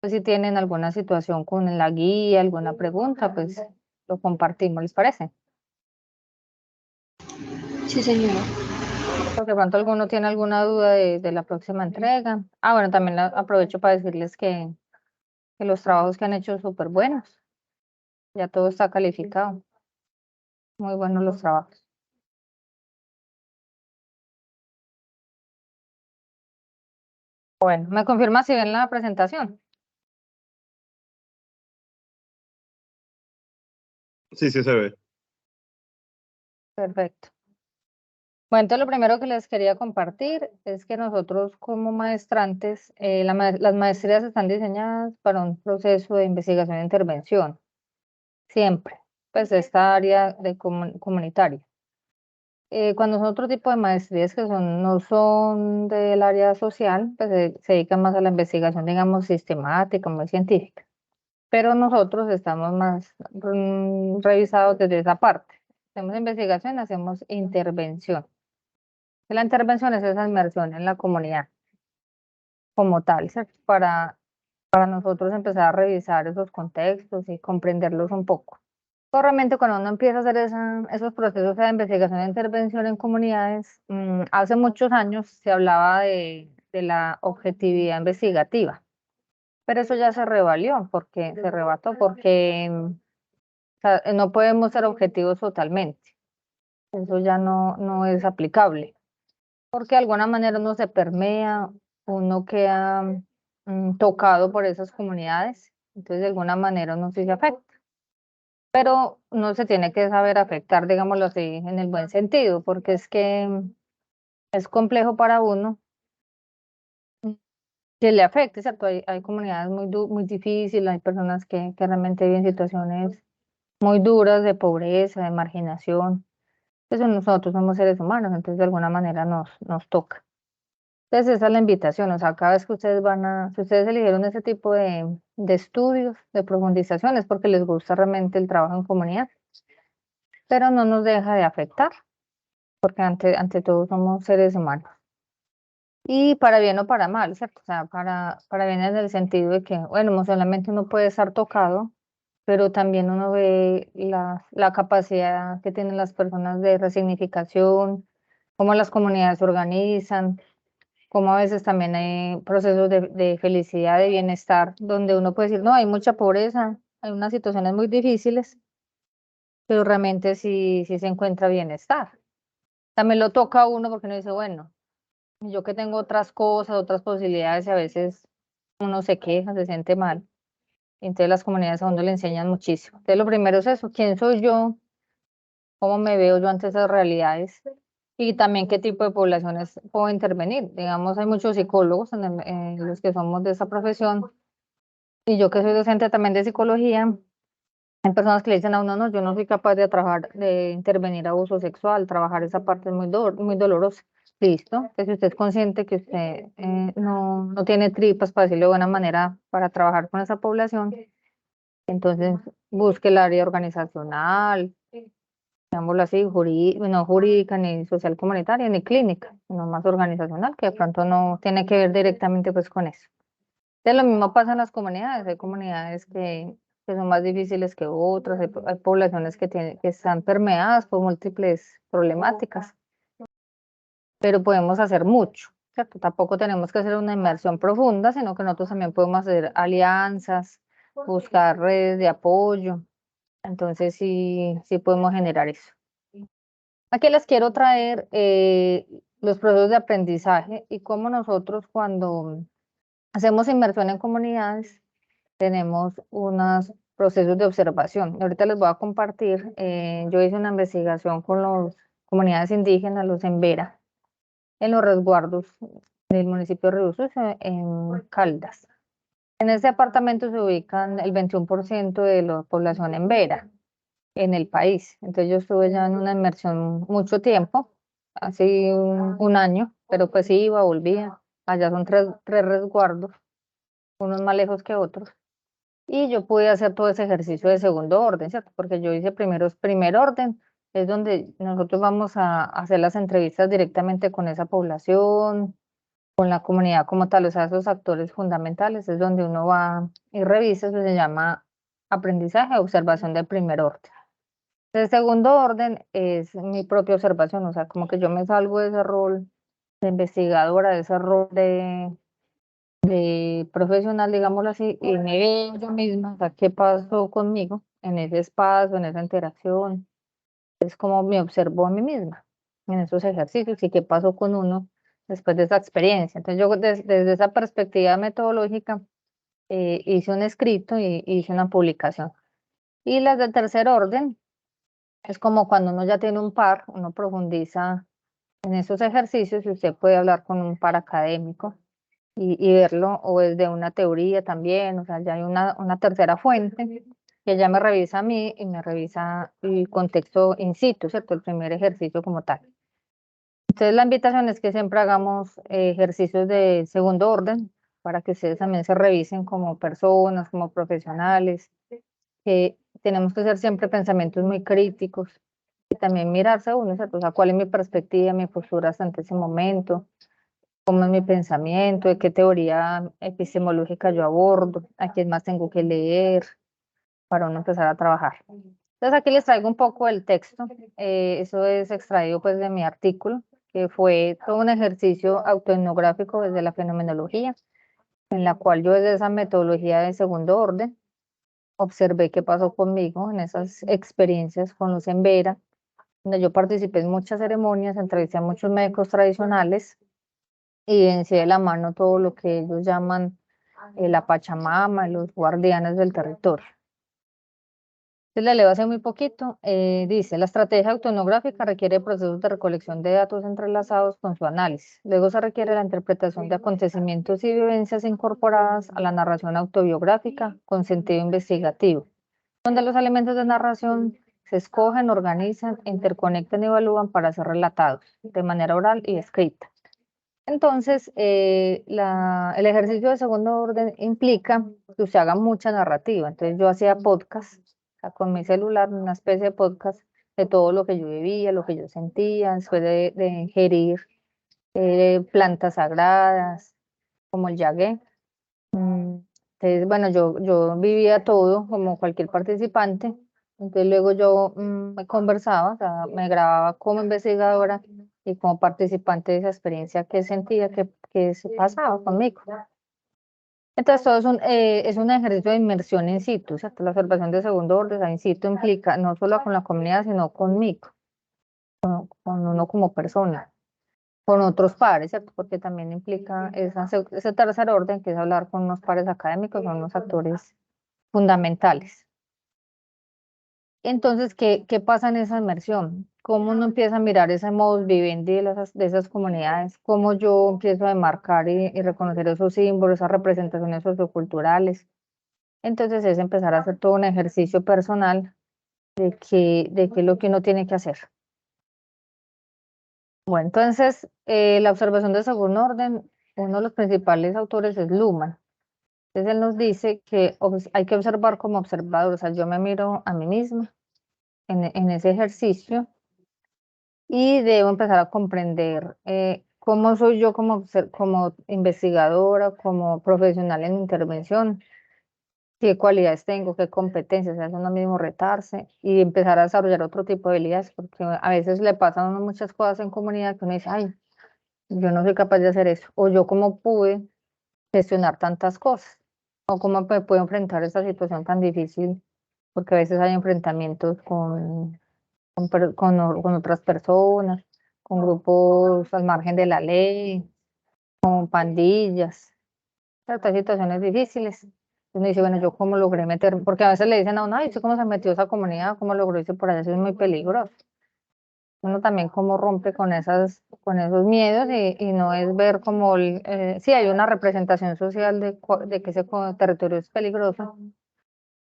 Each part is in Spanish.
Pues si tienen alguna situación con la guía, alguna pregunta, pues lo compartimos, ¿les parece? Sí, señora. Porque pronto alguno tiene alguna duda de la próxima entrega. Ah, bueno, también aprovecho para decirles que los trabajos que han hecho súper buenos. Ya todo está calificado. Muy buenos los trabajos. Bueno, ¿me confirma si ven la presentación? Sí, sí se ve. Perfecto. Bueno, entonces lo primero que les quería compartir es que nosotros como maestrantes, las maestrías están diseñadas para un proceso de investigación e intervención, siempre, pues esta área de comunitaria. Cuando son otro tipo de maestrías que no son del área social, pues se dedican más a la investigación, digamos, sistemática, más científica. Pero nosotros estamos más revisados desde esa parte. Hacemos investigación, hacemos intervención. La intervención es esa inmersión en la comunidad como tal, ¿cierto? Para nosotros empezar a revisar esos contextos y comprenderlos un poco. Pues realmente cuando uno empieza a hacer esos procesos de investigación e intervención en comunidades, hace muchos años se hablaba de la objetividad investigativa, pero eso ya se revalió, porque se rebató, porque o sea, no podemos ser objetivos totalmente. Eso ya no es aplicable, porque de alguna manera uno se permea, uno queda tocado por esas comunidades, entonces de alguna manera uno sí se afecta. Pero no se tiene que saber afectar, digámoslo así, en el buen sentido, porque es que es complejo para uno mm, que le afecte, ¿cierto? Hay comunidades muy difíciles, hay personas que realmente viven situaciones muy duras de pobreza, de marginación. Pues nosotros somos seres humanos, entonces de alguna manera nos toca. Entonces esa es la invitación, o sea, cada vez que ustedes si ustedes eligieron ese tipo de estudios, de profundización, es porque les gusta realmente el trabajo en comunidad, pero no nos deja de afectar, porque ante todo somos seres humanos. Y para bien o para mal, ¿cierto? O sea, para bien en el sentido de que, bueno, emocionalmente uno puede estar tocado, pero también uno ve la capacidad que tienen las personas de resignificación, cómo las comunidades se organizan, cómo a veces también hay procesos de felicidad, de bienestar, donde uno puede decir, no, hay mucha pobreza, hay unas situaciones muy difíciles, pero realmente sí se encuentra bienestar. También lo toca a uno porque uno dice, bueno, yo que tengo otras cosas, otras posibilidades, y a veces uno se queja, se siente mal. Entonces las comunidades a uno le enseñan muchísimo. Entonces lo primero es eso, ¿quién soy yo? ¿Cómo me veo yo ante esas realidades? Y también qué tipo de poblaciones puedo intervenir. Digamos, hay muchos psicólogos en los que somos de esa profesión, y yo que soy docente también de psicología, hay personas que le dicen a uno, no, yo no soy capaz de trabajar, de intervenir abuso sexual, trabajar esa parte es muy dolorosa. Listo, que si usted es consciente que usted no tiene tripas, para decirlo de buena manera, para trabajar con esa población, entonces busque el área organizacional, digámoslo así, no jurídica, ni social comunitaria, ni clínica, sino más organizacional, que de pronto no tiene que ver directamente pues con eso. Entonces, lo mismo pasa en las comunidades, hay comunidades que son más difíciles que otras, hay poblaciones que están permeadas por múltiples problemáticas, pero podemos hacer mucho, ¿cierto? Tampoco tenemos que hacer una inmersión profunda, sino que nosotros también podemos hacer alianzas, buscar redes de apoyo, entonces sí podemos generar eso. Aquí les quiero traer los procesos de aprendizaje y cómo nosotros cuando hacemos inmersión en comunidades tenemos unos procesos de observación. Y ahorita les voy a compartir, yo hice una investigación con las comunidades indígenas, los Embera, en los resguardos del municipio de Río Sucio, en Caldas. En ese departamento se ubican el 21% de la población Embera en el país. Entonces yo estuve ya en una inmersión mucho tiempo, así un año, pero pues iba, volvía. Allá son tres resguardos, unos más lejos que otros. Y yo pude hacer todo ese ejercicio de segundo orden, ¿cierto? Porque yo hice primero es primer orden, es donde nosotros vamos a hacer las entrevistas directamente con esa población, con la comunidad como tal, o sea, esos actores fundamentales es donde uno va y revisa, eso se llama aprendizaje, observación de primer orden. El segundo orden es mi propia observación, o sea, como que yo me salgo de ese rol de investigadora, de ese rol de profesional, digámoslo así, y me veo yo misma, o sea, qué pasó conmigo en ese espacio, en esa interacción, es como me observo a mí misma en esos ejercicios y qué pasó con uno después de esa experiencia. Entonces yo desde esa perspectiva metodológica hice un escrito y hice una publicación. Y las de tercer orden es como cuando uno ya tiene un par, uno profundiza en esos ejercicios y usted puede hablar con un par académico y verlo o desde una teoría también, o sea, ya hay una tercera fuente que ya me revisa a mí y me revisa el contexto in situ, ¿cierto? El primer ejercicio como tal. Entonces la invitación es que siempre hagamos ejercicios de segundo orden para que ustedes también se revisen como personas, como profesionales, que tenemos que hacer siempre pensamientos muy críticos y también mirarse a uno, ¿cierto? O sea, cuál es mi perspectiva, mi postura hasta ese momento, cómo es mi pensamiento, de qué teoría epistemológica yo abordo, a quién más tengo que leer para uno empezar a trabajar. Entonces aquí les traigo un poco el texto, eso es extraído pues de mi artículo, que fue todo un ejercicio autoetnográfico desde la fenomenología, en la cual yo desde esa metodología de segundo orden observé qué pasó conmigo en esas experiencias con Luz en Vera, donde yo participé en muchas ceremonias, entrevisté a muchos médicos tradicionales y evidencié de la mano todo lo que ellos llaman la Pachamama, los guardianes del territorio. Entonces le leo hace muy poquito, dice, la estrategia autoetnográfica requiere procesos de recolección de datos entrelazados con su análisis. Luego se requiere la interpretación de acontecimientos y vivencias incorporadas a la narración autobiográfica con sentido investigativo, donde los elementos de narración se escogen, organizan, interconectan y evalúan para ser relatados de manera oral y escrita. Entonces, el ejercicio de segundo orden implica que usted haga mucha narrativa. Entonces, yo hacía podcast, o sea, con mi celular, una especie de podcast de todo lo que yo vivía, lo que yo sentía, después de ingerir plantas sagradas, como el yagué. Entonces, bueno, yo vivía todo como cualquier participante. Entonces, luego yo me conversaba, o sea, me grababa como investigadora y como participante de esa experiencia que sentía que se pasaba conmigo. Entonces, todo es un ejercicio de inmersión in situ, ¿cierto? La observación de segundo orden in situ implica no solo con la comunidad, sino conmigo, con uno como persona, con otros pares, ¿cierto? Porque también implica ese tercer orden, que es hablar con unos pares académicos, son unos actores fundamentales. Entonces, ¿qué pasa en esa inmersión? ¿Cómo uno empieza a mirar ese modus vivendi de esas comunidades? ¿Cómo yo empiezo a demarcar y reconocer esos símbolos, esas representaciones socioculturales? Entonces es empezar a hacer todo un ejercicio personal de qué es lo que uno tiene que hacer. Bueno, entonces la observación de segundo orden, uno de los principales autores es Luhmann. Entonces él nos dice que hay que observar como observador, o sea, yo me miro a mí misma en ese ejercicio y debo empezar a comprender cómo soy yo como investigadora, como profesional en intervención, qué cualidades tengo, qué competencias, es uno mismo retarse y empezar a desarrollar otro tipo de habilidades, porque a veces le pasan a uno muchas cosas en comunidad que uno dice, ay, yo no soy capaz de hacer eso, o yo cómo pude gestionar tantas cosas, o cómo me puedo enfrentar a esta situación tan difícil, porque a veces hay enfrentamientos con otras personas, con grupos al margen de la ley, con pandillas, ciertas situaciones difíciles. Uno dice, bueno, ¿yo cómo logré meter? Porque a veces le dicen a uno, ay, ¿usted cómo se metió a esa comunidad? ¿Cómo logró irse por allá? Eso es muy peligroso. Uno también cómo rompe con esos miedos y no es ver como, sí, hay una representación social de que ese territorio es peligroso,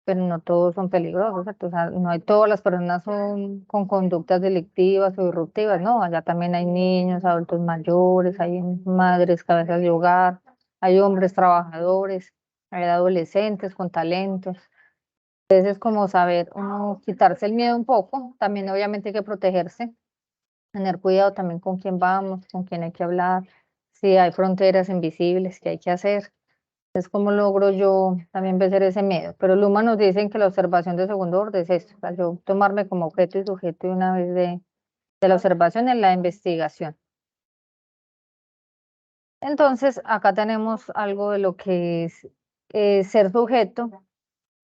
pero no todos son peligrosos, ¿cierto? O sea, no hay todas las personas son con conductas delictivas o disruptivas, no, allá también hay niños, adultos mayores, hay madres, cabezas de hogar, hay hombres trabajadores, hay adolescentes con talentos. Entonces es como saber uno quitarse el miedo un poco, también obviamente hay que protegerse, tener cuidado también con quién vamos, con quién hay que hablar, si hay fronteras invisibles que hay que hacer. Es como logro yo también vencer ese miedo. Pero Luma nos dicen que la observación de segundo orden es esto, o sea, yo tomarme como objeto y sujeto de una vez de la observación en la investigación. Entonces, acá tenemos algo de lo que es ser sujeto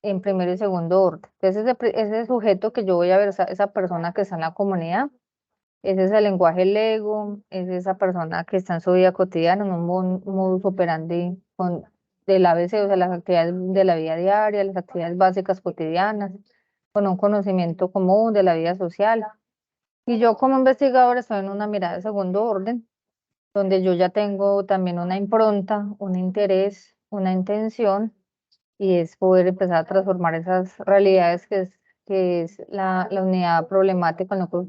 en primero y segundo orden. Entonces, ese sujeto que yo voy a ver, esa persona que está en la comunidad, ese es el lenguaje Lego, es esa persona que está en su vida cotidiana, en un modus operandi del ABC, o sea, las actividades de la vida diaria, las actividades básicas cotidianas, con un conocimiento común de la vida social. Y yo como investigadora estoy en una mirada de segundo orden, donde yo ya tengo también una impronta, un interés, una intención, y es poder empezar a transformar esas realidades que es la unidad problemática, el núcleo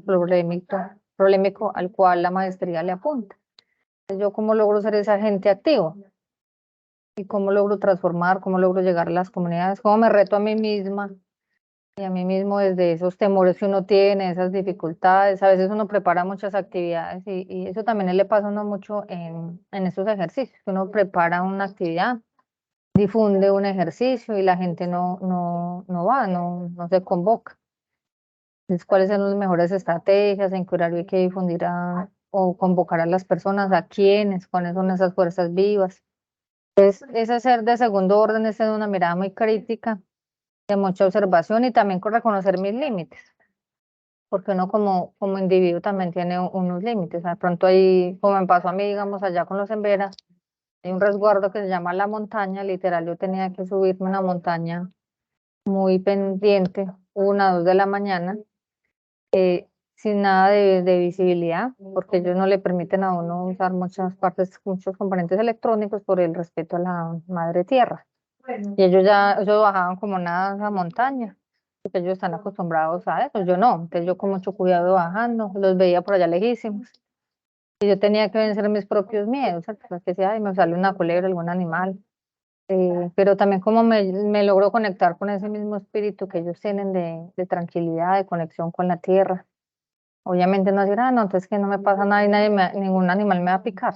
problemático al cual la maestría le apunta. Entonces, yo cómo logro ser ese agente activo y cómo logro transformar, cómo logro llegar a las comunidades, cómo me reto a mí misma y a mí mismo desde esos temores que uno tiene, esas dificultades. A veces uno prepara muchas actividades y eso también le pasa a uno mucho en estos ejercicios, que uno prepara una actividad, difunde un ejercicio y la gente no va, no se convoca. Entonces, ¿cuáles son las mejores estrategias? En qué horario hay que difundir o convocar a las personas, a quiénes, cuáles son esas fuerzas vivas. Entonces, ese ser de segundo orden es tener una mirada muy crítica, de mucha observación y también con reconocer mis límites, porque uno como individuo también tiene unos límites. De pronto ahí, como me pasó a mí, digamos, allá con los Embera, hay un resguardo que se llama La Montaña, literal, yo tenía que subirme una montaña muy pendiente, 1, 2 de la mañana, sin nada de visibilidad, porque ellos no le permiten a uno usar muchas partes, muchos componentes electrónicos por el respeto a la madre tierra. Y ellos bajaban como nada a esa montaña, porque ellos están acostumbrados a eso, yo no. Entonces yo con mucho cuidado bajando, los veía por allá lejísimos. Y yo tenía que vencer mis propios miedos, ¿cierto? Pues que decía, ay, me sale una culebra, algún animal. Pero también como me logro conectar con ese mismo espíritu que ellos tienen de tranquilidad, de conexión con la tierra. Obviamente no decir, no, entonces que no me pasa nada y ningún animal me va a picar.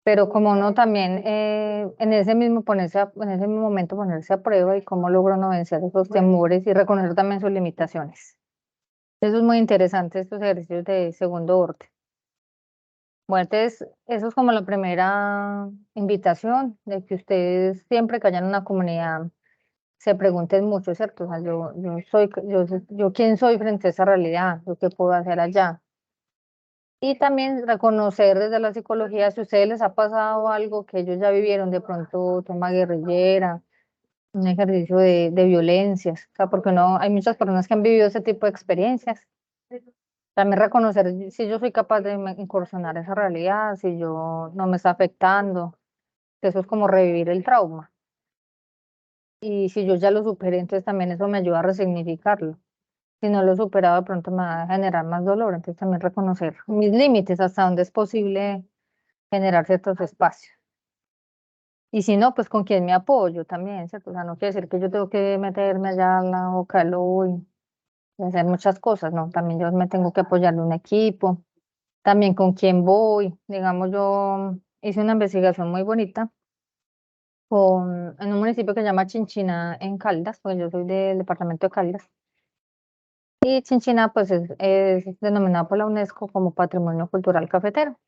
Pero como uno también en ese mismo en ese mismo momento ponerse a prueba y cómo logro no vencer esos temores y reconocer también sus limitaciones. Eso es muy interesante, estos ejercicios de segundo orden. Bueno, entonces, eso es como la primera invitación, de que ustedes siempre que hayan una comunidad se pregunten mucho, ¿cierto? O sea, yo quién soy frente a esa realidad, yo qué puedo hacer allá. Y también reconocer desde la psicología si a ustedes les ha pasado algo que ellos ya vivieron, de pronto toma guerrillera, un ejercicio de violencias, o sea, porque no, hay muchas personas que han vivido ese tipo de experiencias. También reconocer si yo soy capaz de incursionar esa realidad, si yo no me está afectando, que eso es como revivir el trauma. Y si yo ya lo superé, entonces también eso me ayuda a resignificarlo. Si no lo he superado, de pronto me va a generar más dolor. Entonces también reconocer mis límites, hasta dónde es posible generar ciertos espacios. Y si no, pues con quién me apoyo también, ¿cierto? O sea, no quiere decir que yo tengo que meterme allá en la boca del lobo y hacer muchas cosas, ¿no? También yo me tengo que apoyar de un equipo, también con quién voy. Digamos, yo hice una investigación muy bonita en un municipio que se llama Chinchina en Caldas, pues yo soy del departamento de Caldas. Y Chinchina, pues es denominado por la UNESCO como Patrimonio Cultural Cafetero.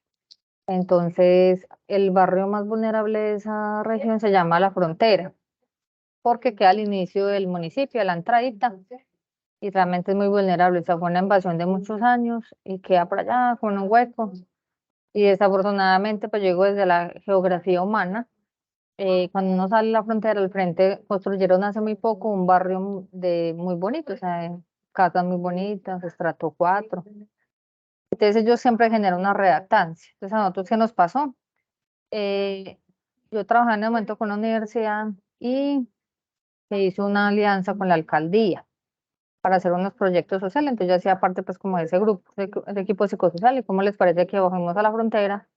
Entonces, el barrio más vulnerable de esa región se llama La Frontera, porque queda al inicio del municipio, a la entradita, y realmente es muy vulnerable. O sea, fue una invasión de muchos años y queda por allá con un hueco. Y desafortunadamente, pues llegó desde la geografía humana. Cuando uno sale a la frontera, al frente construyeron hace muy poco un barrio muy bonito, o sea, casas muy bonitas, estrato 4. Entonces ellos siempre generan una redactancia. Entonces a nosotros, ¿qué nos pasó? Eh, yo trabajaba en el momento con la universidad y se hizo una alianza con la alcaldía para hacer unos proyectos sociales. Entonces yo hacía parte pues como de ese grupo, ese equipo psicosocial. ¿Y cómo les parece que bajamos a la frontera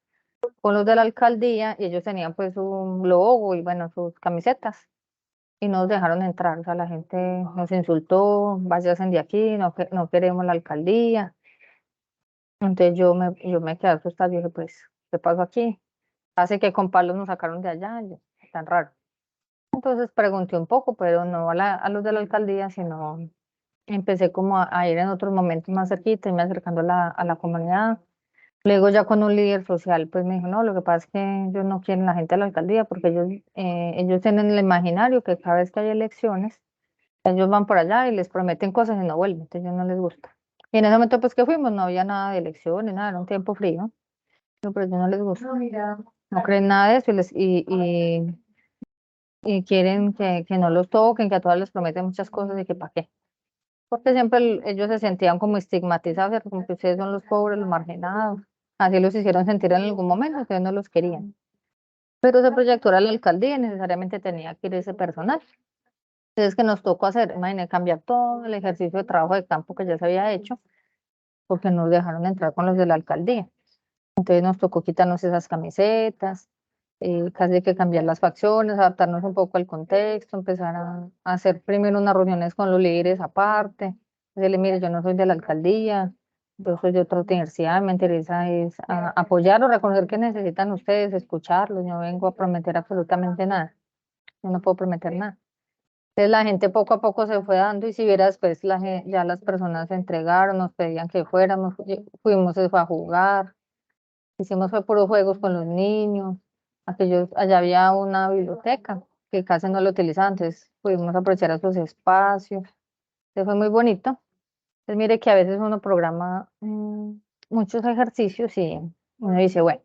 con los de la alcaldía y ellos tenían pues un logo y bueno, sus camisetas? Y no nos dejaron entrar, o sea, la gente nos insultó, váyanse de aquí, no queremos la alcaldía. Entonces yo me quedé asustada y dije, pues, ¿qué pasó aquí? Así que con palos nos sacaron de allá, yo, tan raro. Entonces pregunté un poco, pero no a los de la alcaldía, sino empecé como a ir en otros momentos más cerquita y me acercando a la comunidad. Luego ya con un líder social, pues me dijo, no, lo que pasa es que ellos no quieren la gente de la alcaldía porque ellos tienen el imaginario que cada vez que hay elecciones, ellos van por allá y les prometen cosas y no vuelven, entonces a ellos no les gusta. Y en ese momento pues que fuimos, no había nada de elecciones, nada, era un tiempo frío, pero a ellos no les gusta, no creen nada de eso y quieren que no los toquen, que a todos les prometen muchas cosas y que para qué. Porque siempre ellos se sentían como estigmatizados, ¿cierto? Como que ustedes son los pobres, los marginados. Así los hicieron sentir en algún momento, ustedes no los querían. Pero se proyectó a la alcaldía y necesariamente tenía que ir ese personal. Entonces, que nos tocó hacer, imagínense, cambiar todo el ejercicio de trabajo de campo que ya se había hecho, porque nos dejaron entrar con los de la alcaldía. Entonces nos tocó quitarnos esas camisetas, casi que cambiar las facciones, adaptarnos un poco al contexto, empezar a hacer primero unas reuniones con los líderes aparte, decirle, mire, yo no soy de la alcaldía, yo soy de otra universidad, me interesa es apoyar o reconocer que necesitan ustedes, escucharlos, no vengo a prometer absolutamente nada, yo no puedo prometer nada. Entonces la gente poco a poco se fue dando y si vieras después ya las personas se entregaron, nos pedían que fuéramos, fuimos se fue a jugar. Hicimos fue puros juegos con los niños. Allá había una biblioteca que casi no lo utilizaban, entonces pudimos aprovechar esos espacios. Entonces fue muy bonito. Entonces mire que a veces uno programa muchos ejercicios y uno dice, bueno,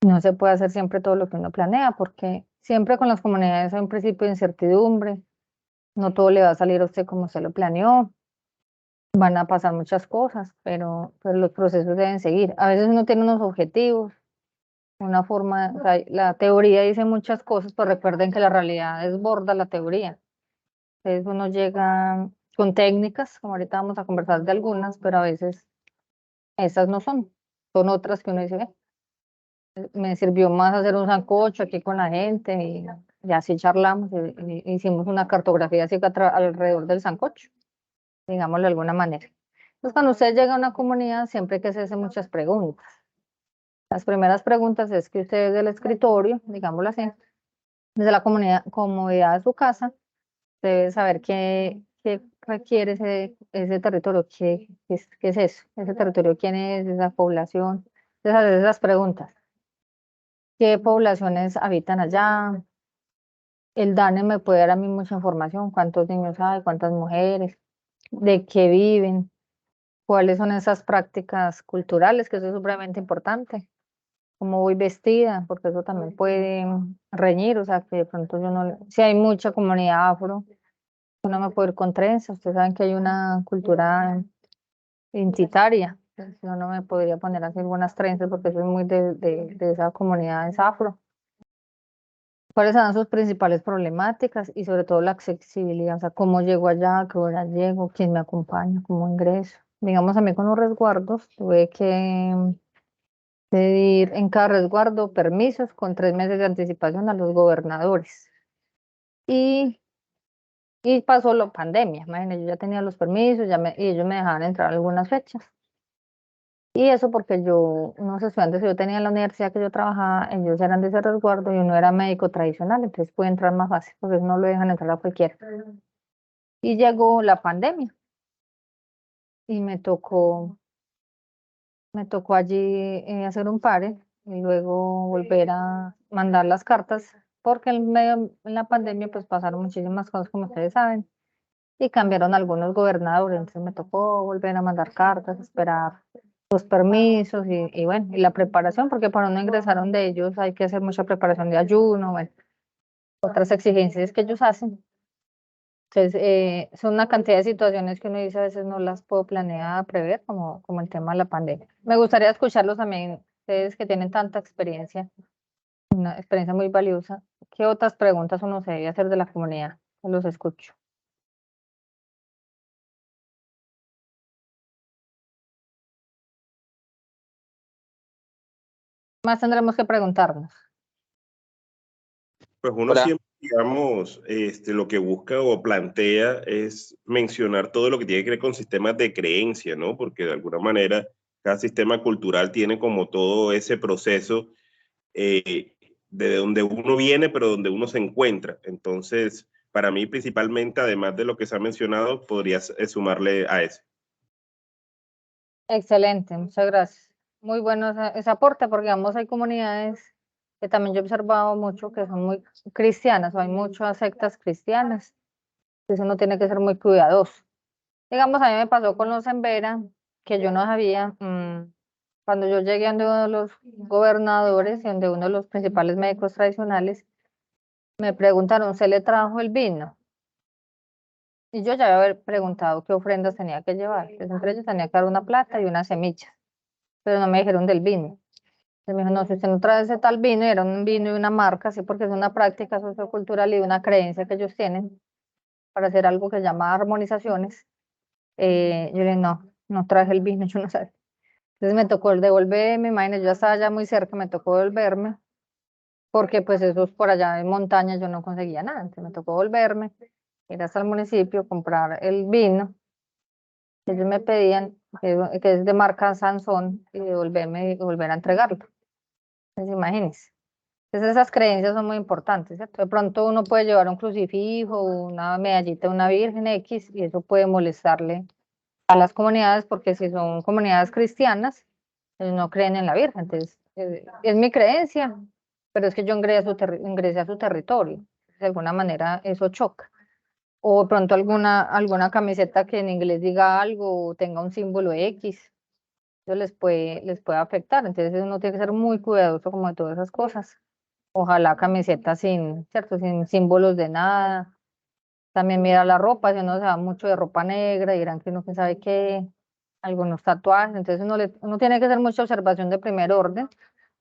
no se puede hacer siempre todo lo que uno planea porque siempre con las comunidades hay un principio de incertidumbre. No todo le va a salir a usted como usted lo planeó. Van a pasar muchas cosas, pero los procesos deben seguir. A veces uno tiene unos objetivos una forma, o sea, la teoría dice muchas cosas, pero recuerden que la realidad desborda la teoría. Entonces uno llega con técnicas, como ahorita vamos a conversar de algunas, pero a veces esas no son otras que uno dice, me sirvió más hacer un sancocho aquí con la gente y así charlamos, y hicimos una cartografía así que alrededor del sancocho, digámoslo de alguna manera. Entonces cuando usted llega a una comunidad, siempre hay que hacerse muchas preguntas. Las primeras preguntas es que usted del escritorio, digámoslo así, desde la comodidad de su casa, debe saber qué requiere ese territorio, qué es eso, ese territorio, quién es esa población. Entonces, hacer esas preguntas. ¿Qué poblaciones habitan allá? El DANE me puede dar a mí mucha información, cuántos niños hay, cuántas mujeres, de qué viven, cuáles son esas prácticas culturales, que eso es supremamente importante. Cómo voy vestida, porque eso también puede reñir, o sea, que de pronto yo no, si hay mucha comunidad afro, yo no me puedo ir con trenzas, ustedes saben que hay una cultura identitaria, entonces yo no me podría poner a hacer buenas trenzas porque eso es muy de esa comunidad es afro. ¿Cuáles son sus principales problemáticas y sobre todo la accesibilidad? O sea, cómo llego allá, a qué hora llego, quién me acompaña, cómo ingreso. Digamos, a mí con los resguardos tuve que pedir en cada resguardo permisos con 3 meses de anticipación a los gobernadores. Y, y pasó la pandemia, imagínense, yo ya tenía los permisos y ellos me dejaban entrar algunas fechas. Y eso porque unos estudiantes que yo tenía en la universidad que yo trabajaba, ellos eran de ese resguardo y uno era médico tradicional, entonces puede entrar más fácil, porque no lo dejan entrar a cualquiera. Y llegó la pandemia y me tocó allí hacer un pare y luego volver a mandar las cartas, porque en la pandemia pues pasaron muchísimas cosas como ustedes saben y cambiaron algunos gobernadores, entonces me tocó volver a mandar cartas, esperar los permisos y bueno, y la preparación, porque para no ingresaron de ellos hay que hacer mucha preparación de ayuno, bueno, otras exigencias que ellos hacen. Entonces, son una cantidad de situaciones que uno dice a veces no las puedo planear, prever, como el tema de la pandemia. Me gustaría escucharlos también, ustedes que tienen tanta experiencia, una experiencia muy valiosa. ¿Qué otras preguntas uno se debe hacer de la comunidad? Los escucho. Más tendremos que preguntarnos. Pues uno Hola, siempre, digamos, lo que busca o plantea es mencionar todo lo que tiene que ver con sistemas de creencia, ¿no? Porque de alguna manera cada sistema cultural tiene como todo ese proceso de donde uno viene, pero donde uno se encuentra. Entonces, para mí principalmente, además de lo que se ha mencionado, podrías sumarle a eso. Excelente, muchas gracias. Muy bueno ese aporte, porque digamos hay comunidades que también yo he observado mucho que son muy cristianas, o hay muchas sectas cristianas, entonces uno tiene que ser muy cuidadoso. Digamos, a mí me pasó con los Embera, que yo no sabía, cuando yo llegué a uno de los gobernadores y donde uno de los principales médicos tradicionales, me preguntaron, ¿se le trajo el vino? Y yo ya había preguntado qué ofrendas tenía que llevar. Pues entre ellos tenía que dar una plata y una semilla, pero no me dijeron del vino. Entonces me dijo, no, si usted no trae ese tal vino, y era un vino y una marca, sí, porque es una práctica sociocultural y una creencia que ellos tienen para hacer algo que se llama armonizaciones. Yo le dije, no, no traje el vino, yo no sé. Entonces me tocó devolverme, imagínate, yo ya estaba ya muy cerca, me tocó devolverme, porque pues eso es por allá en montaña, yo no conseguía nada, entonces me tocó volverme, ir hasta el municipio, comprar el vino que ellos me pedían, que es de marca Sansón, y devolverme y volver a entregarlo. Entonces imagínense. Entonces esas creencias son muy importantes, ¿cierto? De pronto uno puede llevar un crucifijo, una medallita de una virgen X, y eso puede molestarle a las comunidades, porque si son comunidades cristianas, ellos no creen en la Virgen. Entonces, es mi creencia, pero es que yo ingresé a su territorio. De alguna manera eso choca. O de pronto alguna camiseta que en inglés diga algo o tenga un símbolo X, eso les puede afectar. Entonces uno tiene que ser muy cuidadoso como de todas esas cosas. Ojalá camiseta sin, ¿cierto? Sin símbolos de nada. También mira la ropa, si uno se va mucho de ropa negra, dirán que uno quién sabe qué, algunos tatuajes, entonces uno tiene que hacer mucha observación de primer orden,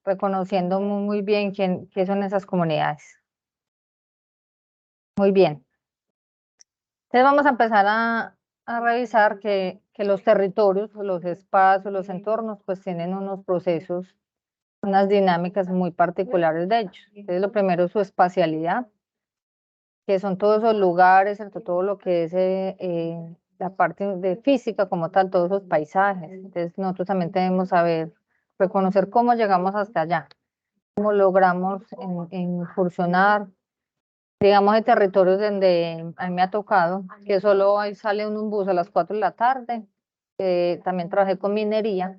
reconociendo muy bien qué son esas comunidades. Muy bien. Entonces vamos a empezar a revisar que los territorios, los espacios, los entornos, pues tienen unos procesos, unas dinámicas muy particulares de ellos. Entonces lo primero es su espacialidad, que son todos esos lugares, ¿cierto? Todo lo que es la parte de física como tal, todos esos paisajes. Entonces nosotros también tenemos que saber reconocer cómo llegamos hasta allá, cómo logramos incursionar, digamos, de territorios donde a mí me ha tocado, que solo ahí sale un bus a las 4 de la tarde. También trabajé con minería,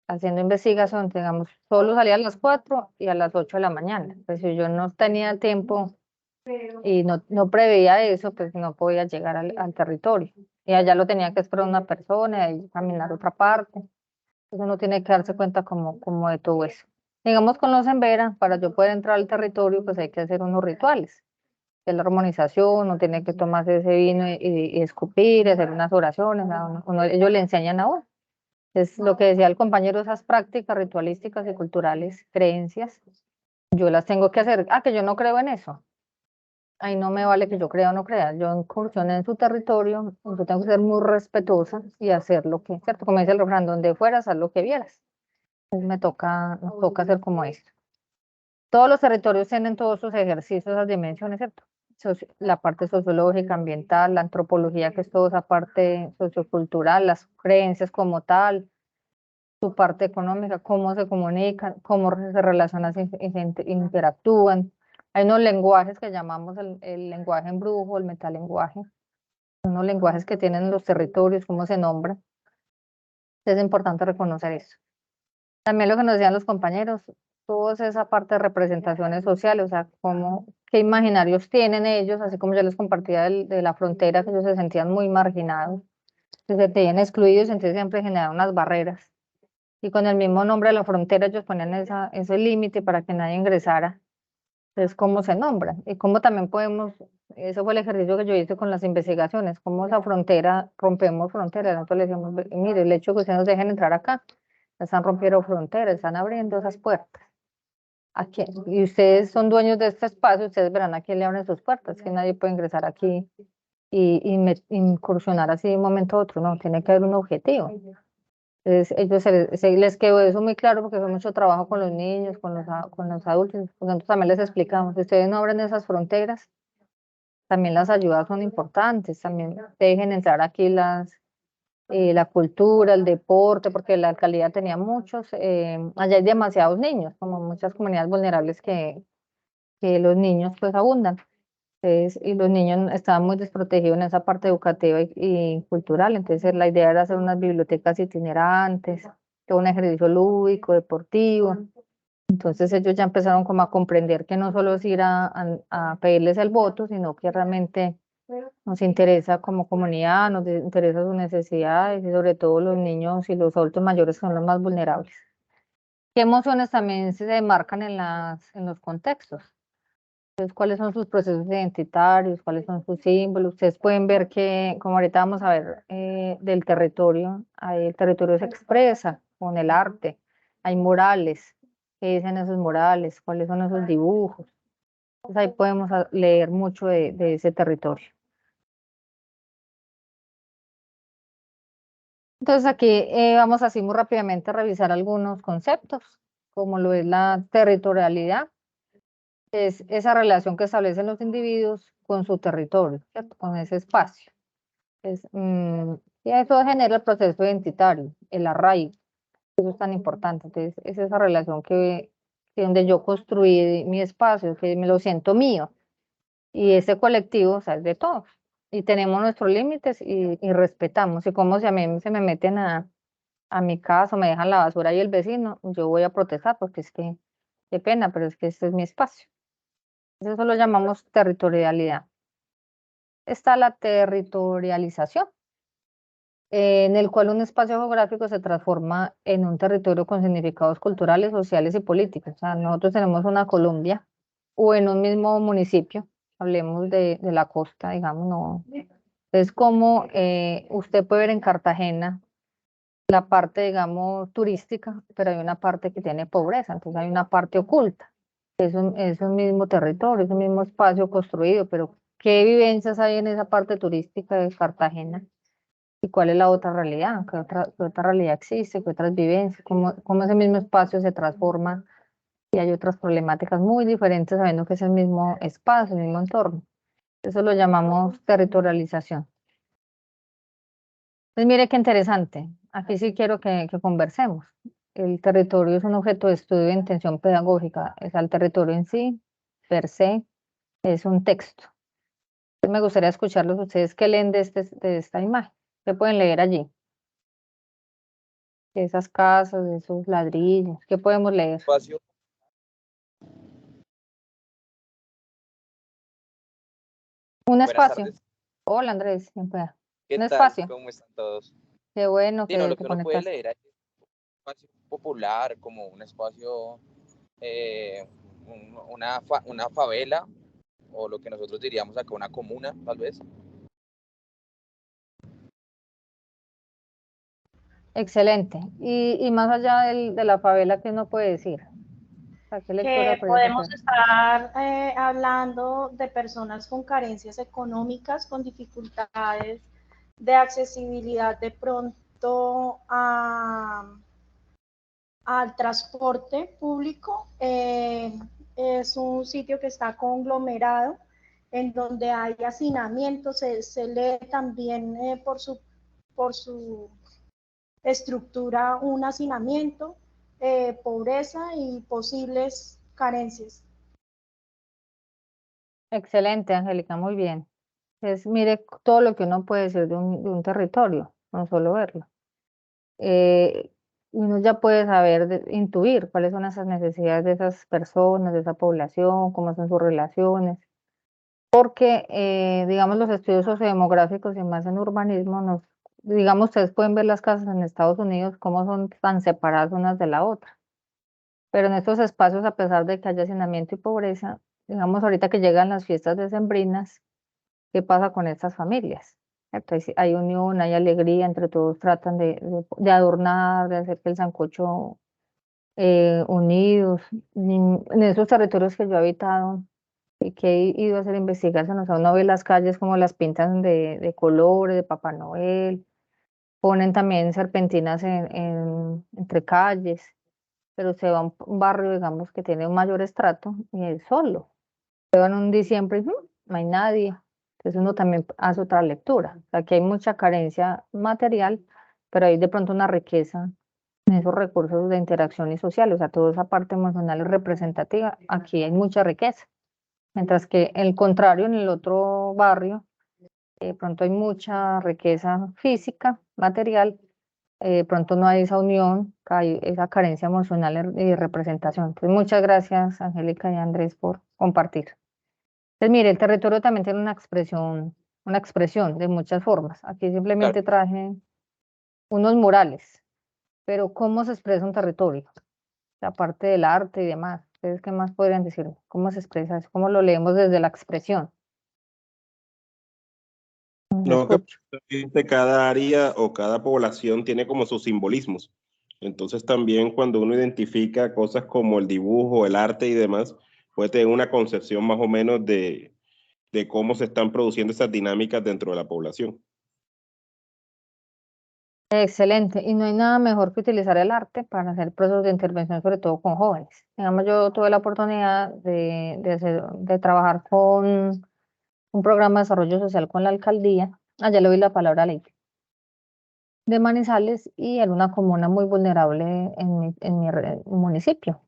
haciendo investigación, digamos, solo salía a las 4 y a las 8 de la mañana. Pues si yo no tenía tiempo y no preveía eso, pues no podía llegar al territorio. Y allá lo tenía que esperar una persona y caminar a otra parte. Entonces uno tiene que darse cuenta como de todo eso. Digamos con los embera, para yo poder entrar al territorio, pues hay que hacer unos rituales. De la armonización, uno tiene que tomarse ese vino y escupir, hacer unas oraciones. Ellos le enseñan a uno. Es lo que decía el compañero, esas prácticas ritualísticas y culturales, creencias, yo las tengo que hacer. Ah, que yo no creo en eso. Ahí no me vale que yo crea o no crea. Yo incursioné en su territorio, yo tengo que ser muy respetuosa y hacer lo que, ¿cierto? Como dice el refrán, donde fueras, haz lo que vieras. Entonces nos toca hacer como esto. Todos los territorios tienen todos sus ejercicios, esas dimensiones, ¿cierto? La parte sociológica, ambiental, la antropología, que es toda esa parte sociocultural, las creencias como tal, su parte económica, cómo se comunican, cómo se relacionan y se interactúan. Hay unos lenguajes que llamamos el lenguaje en brujo, el metalenguaje, unos lenguajes que tienen los territorios, cómo se nombran. Es importante reconocer eso. También lo que nos decían los compañeros, toda esa parte de representaciones sociales, o sea, qué imaginarios tienen ellos, así como yo les compartía de la frontera, que ellos se sentían muy marginados, que se tenían excluidos, entonces siempre generaban unas barreras. Y con el mismo nombre de la frontera ellos ponían ese límite para que nadie ingresara. Entonces, ¿cómo se nombra? Y cómo también podemos, eso fue el ejercicio que yo hice con las investigaciones, cómo esa frontera, rompemos fronteras. Nosotros le decimos, mire, el hecho de que ustedes nos dejen entrar acá, están rompiendo fronteras, están abriendo esas puertas. Aquí, y ustedes son dueños de este espacio, ustedes verán a quién le abren sus puertas, que nadie puede ingresar aquí incursionar así de un momento a otro, no, tiene que haber un objetivo. Entonces, ellos les quedó eso muy claro porque fue mucho trabajo con los niños, con los adultos. Nosotros también les explicamos, si ustedes no abren esas fronteras, también las ayudas son importantes, también dejen entrar aquí la cultura, el deporte, porque la alcaldía tenía muchos, allá hay demasiados niños, como muchas comunidades vulnerables que los niños pues abundan. Entonces, y los niños estaban muy desprotegidos en esa parte educativa y cultural, entonces la idea era hacer unas bibliotecas itinerantes, todo un ejercicio lúdico, deportivo. Entonces ellos ya empezaron como a comprender que no solo es ir a pedirles el voto, sino que realmente nos interesa como comunidad, nos interesa sus necesidades y sobre todo los niños y los adultos mayores son los más vulnerables. ¿Qué emociones también se marcan en los contextos? Entonces, ¿cuáles son sus procesos identitarios? ¿Cuáles son sus símbolos? Ustedes pueden ver que, como ahorita vamos a ver, del territorio, ahí el territorio se expresa con el arte, hay murales, ¿qué dicen esos murales? ¿Cuáles son esos dibujos? Entonces, ahí podemos leer mucho de ese territorio. Entonces aquí vamos así muy rápidamente a revisar algunos conceptos, como lo es la territorialidad, es esa relación que establecen los individuos con su territorio, ¿cierto? Con ese espacio. Y eso genera el proceso identitario, el arraigo, eso es tan importante. Entonces es esa relación que donde yo construí mi espacio, que me lo siento mío, y ese colectivo, o sea, es de todos. Y tenemos nuestros límites y respetamos. Y como si a mí se me meten a mi casa, me dejan la basura y el vecino, yo voy a protestar porque es que, qué pena, pero es que este es mi espacio. Eso lo llamamos territorialidad. Está la territorialización, en el cual un espacio geográfico se transforma en un territorio con significados culturales, sociales y políticos. O sea, nosotros tenemos una Colombia o en un mismo municipio, hablemos de la costa, digamos, no. Es como usted puede ver en Cartagena la parte, digamos, turística, pero hay una parte que tiene pobreza, entonces hay una parte oculta. Es un mismo territorio, es un mismo espacio construido, pero ¿qué vivencias hay en esa parte turística de Cartagena? ¿Y cuál es la otra realidad? Qué otra realidad existe? ¿Qué otras vivencias? ¿Cómo ese mismo espacio se transforma? Y hay otras problemáticas muy diferentes sabiendo que es el mismo espacio, el mismo entorno. Eso lo llamamos territorialización. Pues mire qué interesante. Aquí sí quiero que conversemos. El territorio es un objeto de estudio de intención pedagógica. Es el territorio en sí, per se, es un texto. Entonces, me gustaría escucharlos ustedes que leen de esta imagen. ¿Qué pueden leer allí? De esas casas, de esos ladrillos. ¿Qué podemos leer? Espacio. Un Buenas espacio. tardes. Hola Andrés, ¿quién pueda? ¿Qué Un tal? espacio. ¿Cómo están todos? Qué bueno Sí, no, que lo te que uno puede conectaste. leer ahí es un espacio popular, como un espacio, una favela, o lo que nosotros diríamos acá una comuna, tal vez. Excelente. Y más allá de la favela, ¿qué uno puede decir? O sea, ¿qué lectura Que podrías podemos hacer? estar hablando de personas con carencias económicas, con dificultades de accesibilidad de pronto al transporte público. Es un sitio que está conglomerado, en donde hay hacinamiento, se lee también por su estructura un hacinamiento, pobreza y posibles carencias. Excelente, Angélica, muy bien. Mire todo lo que uno puede decir de un territorio, no solo verlo. Uno ya puede saber, intuir cuáles son esas necesidades de esas personas, de esa población, cómo son sus relaciones. Porque, digamos, los estudios sociodemográficos y más en urbanismo, digamos, ustedes pueden ver las casas en Estados Unidos, cómo son tan separadas unas de la otra. Pero en estos espacios, a pesar de que haya hacinamiento y pobreza, digamos, ahorita que llegan las fiestas decembrinas, ¿qué pasa con estas familias? ¿Cierto? Hay unión, hay alegría, entre todos tratan de adornar, de hacer que el sancocho unidos. En esos territorios que yo he habitado y que he ido a hacer investigaciones, o sea, uno ve las calles como las pintan de colores, de Papá Noel, ponen también serpentinas entre calles, pero se va a un barrio, digamos, que tiene un mayor estrato y es solo. Pero en un diciembre no hay nadie. Entonces uno también hace otra lectura. O sea, que hay mucha carencia material, pero hay de pronto una riqueza en esos recursos de interacción y social, o sea, toda esa parte emocional y representativa, aquí hay mucha riqueza, mientras que el contrario, en el otro barrio, de pronto hay mucha riqueza física, material, de pronto no hay esa unión, hay esa carencia emocional y de representación. Entonces, muchas gracias, Angélica y Andrés, por compartir. Entonces, mire, el territorio también tiene una expresión de muchas formas. Aquí simplemente traje unos murales, pero ¿cómo se expresa un territorio? La parte del arte y demás. ¿Ustedes qué más podrían decir? ¿Cómo se expresa eso? ¿Cómo lo leemos desde la expresión? No, que prácticamente cada área o cada población tiene como sus simbolismos. Entonces también cuando uno identifica cosas como el dibujo, el arte y demás, puede tener una concepción más o menos de cómo se están produciendo esas dinámicas dentro de la población. Excelente. Y no hay nada mejor que utilizar el arte para hacer procesos de intervención, sobre todo con jóvenes. Digamos, yo tuve la oportunidad de trabajar con un programa de desarrollo social con la alcaldía. Allá le oí la palabra ley de Manizales y era una comuna muy vulnerable en mi municipio.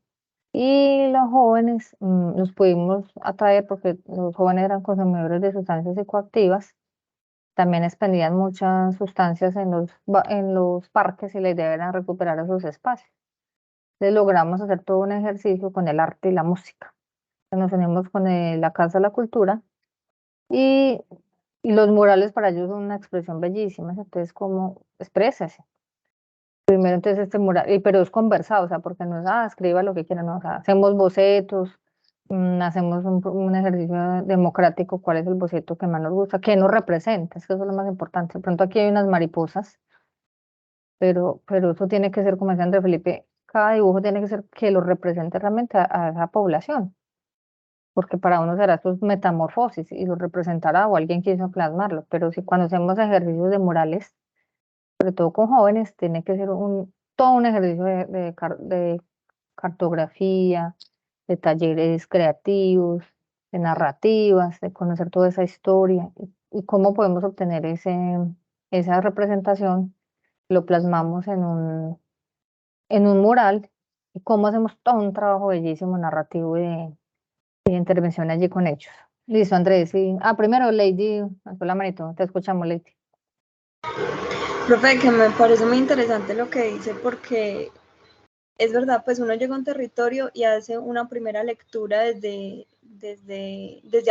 Y los jóvenes los pudimos atraer porque los jóvenes eran consumidores de sustancias psicoactivas. También expendían muchas sustancias en los parques y la idea era recuperar esos espacios. Entonces logramos hacer todo un ejercicio con el arte y la música. Nos unimos con la Casa de la Cultura y, y los murales para ellos son una expresión bellísima. Entonces, ¿cómo exprésase? Primero, entonces, este mural, pero es conversado, o sea, porque no es, escriba lo que quieran, no, o sea, hacemos bocetos, hacemos un ejercicio democrático, cuál es el boceto que más nos gusta, qué nos representa, es que eso es lo más importante. De pronto aquí hay unas mariposas, pero eso tiene que ser, como decía André Felipe, cada dibujo tiene que ser que lo represente realmente a esa población, porque para uno será esto metamorfosis y lo representará o alguien quiso plasmarlo, pero si cuando hacemos ejercicios de murales, sobre todo con jóvenes, tiene que ser todo un ejercicio de cartografía, de talleres creativos, de narrativas, de conocer toda esa historia y cómo podemos obtener esa representación, lo plasmamos en un mural y cómo hacemos todo un trabajo bellísimo narrativo de intervención allí con hechos. Listo, Andrés. Sí. Primero, Lady, alzó la manito, te escuchamos, Lady. Profe, que me parece muy interesante lo que dice porque es verdad, pues uno llega a un territorio y hace una primera lectura desde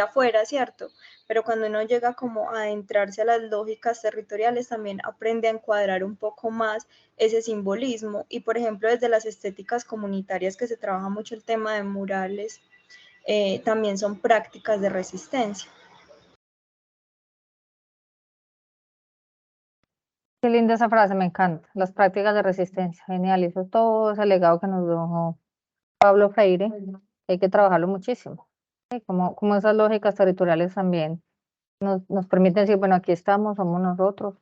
afuera, ¿cierto? Pero cuando uno llega como a adentrarse a las lógicas territoriales, también aprende a encuadrar un poco más ese simbolismo. Y por ejemplo, desde las estéticas comunitarias que se trabaja mucho el tema de murales, también son prácticas de resistencia. Qué linda esa frase, me encanta. Las prácticas de resistencia, genial. Y eso es todo ese legado que nos dejó Pablo Freire. Hay que trabajarlo muchísimo. Sí, como esas lógicas territoriales también nos permiten decir, bueno, aquí estamos, somos nosotros,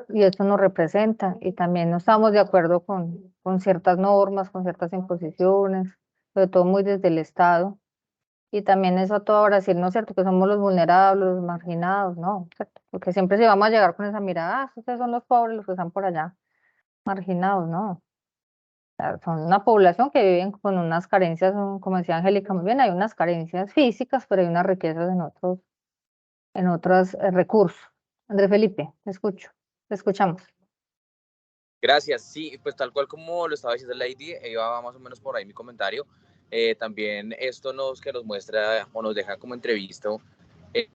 y esto nos representa, y también no estamos de acuerdo con ciertas normas, con ciertas imposiciones, sobre todo muy desde el Estado. Y también eso a toda hora decir, no es cierto, que somos los vulnerables, los marginados, no, ¿cierto? Porque siempre se vamos a llegar con esa mirada, ustedes son los pobres, los que están por allá, marginados, no. O sea, son una población que viven con unas carencias, como decía Angélica, muy bien, hay unas carencias físicas, pero hay unas riquezas en otros recursos. André Felipe, te escucho, te escuchamos. Gracias, sí, pues tal cual como lo estaba diciendo Lady, iba más o menos por ahí mi comentario. También esto que nos muestra o nos deja como entrevista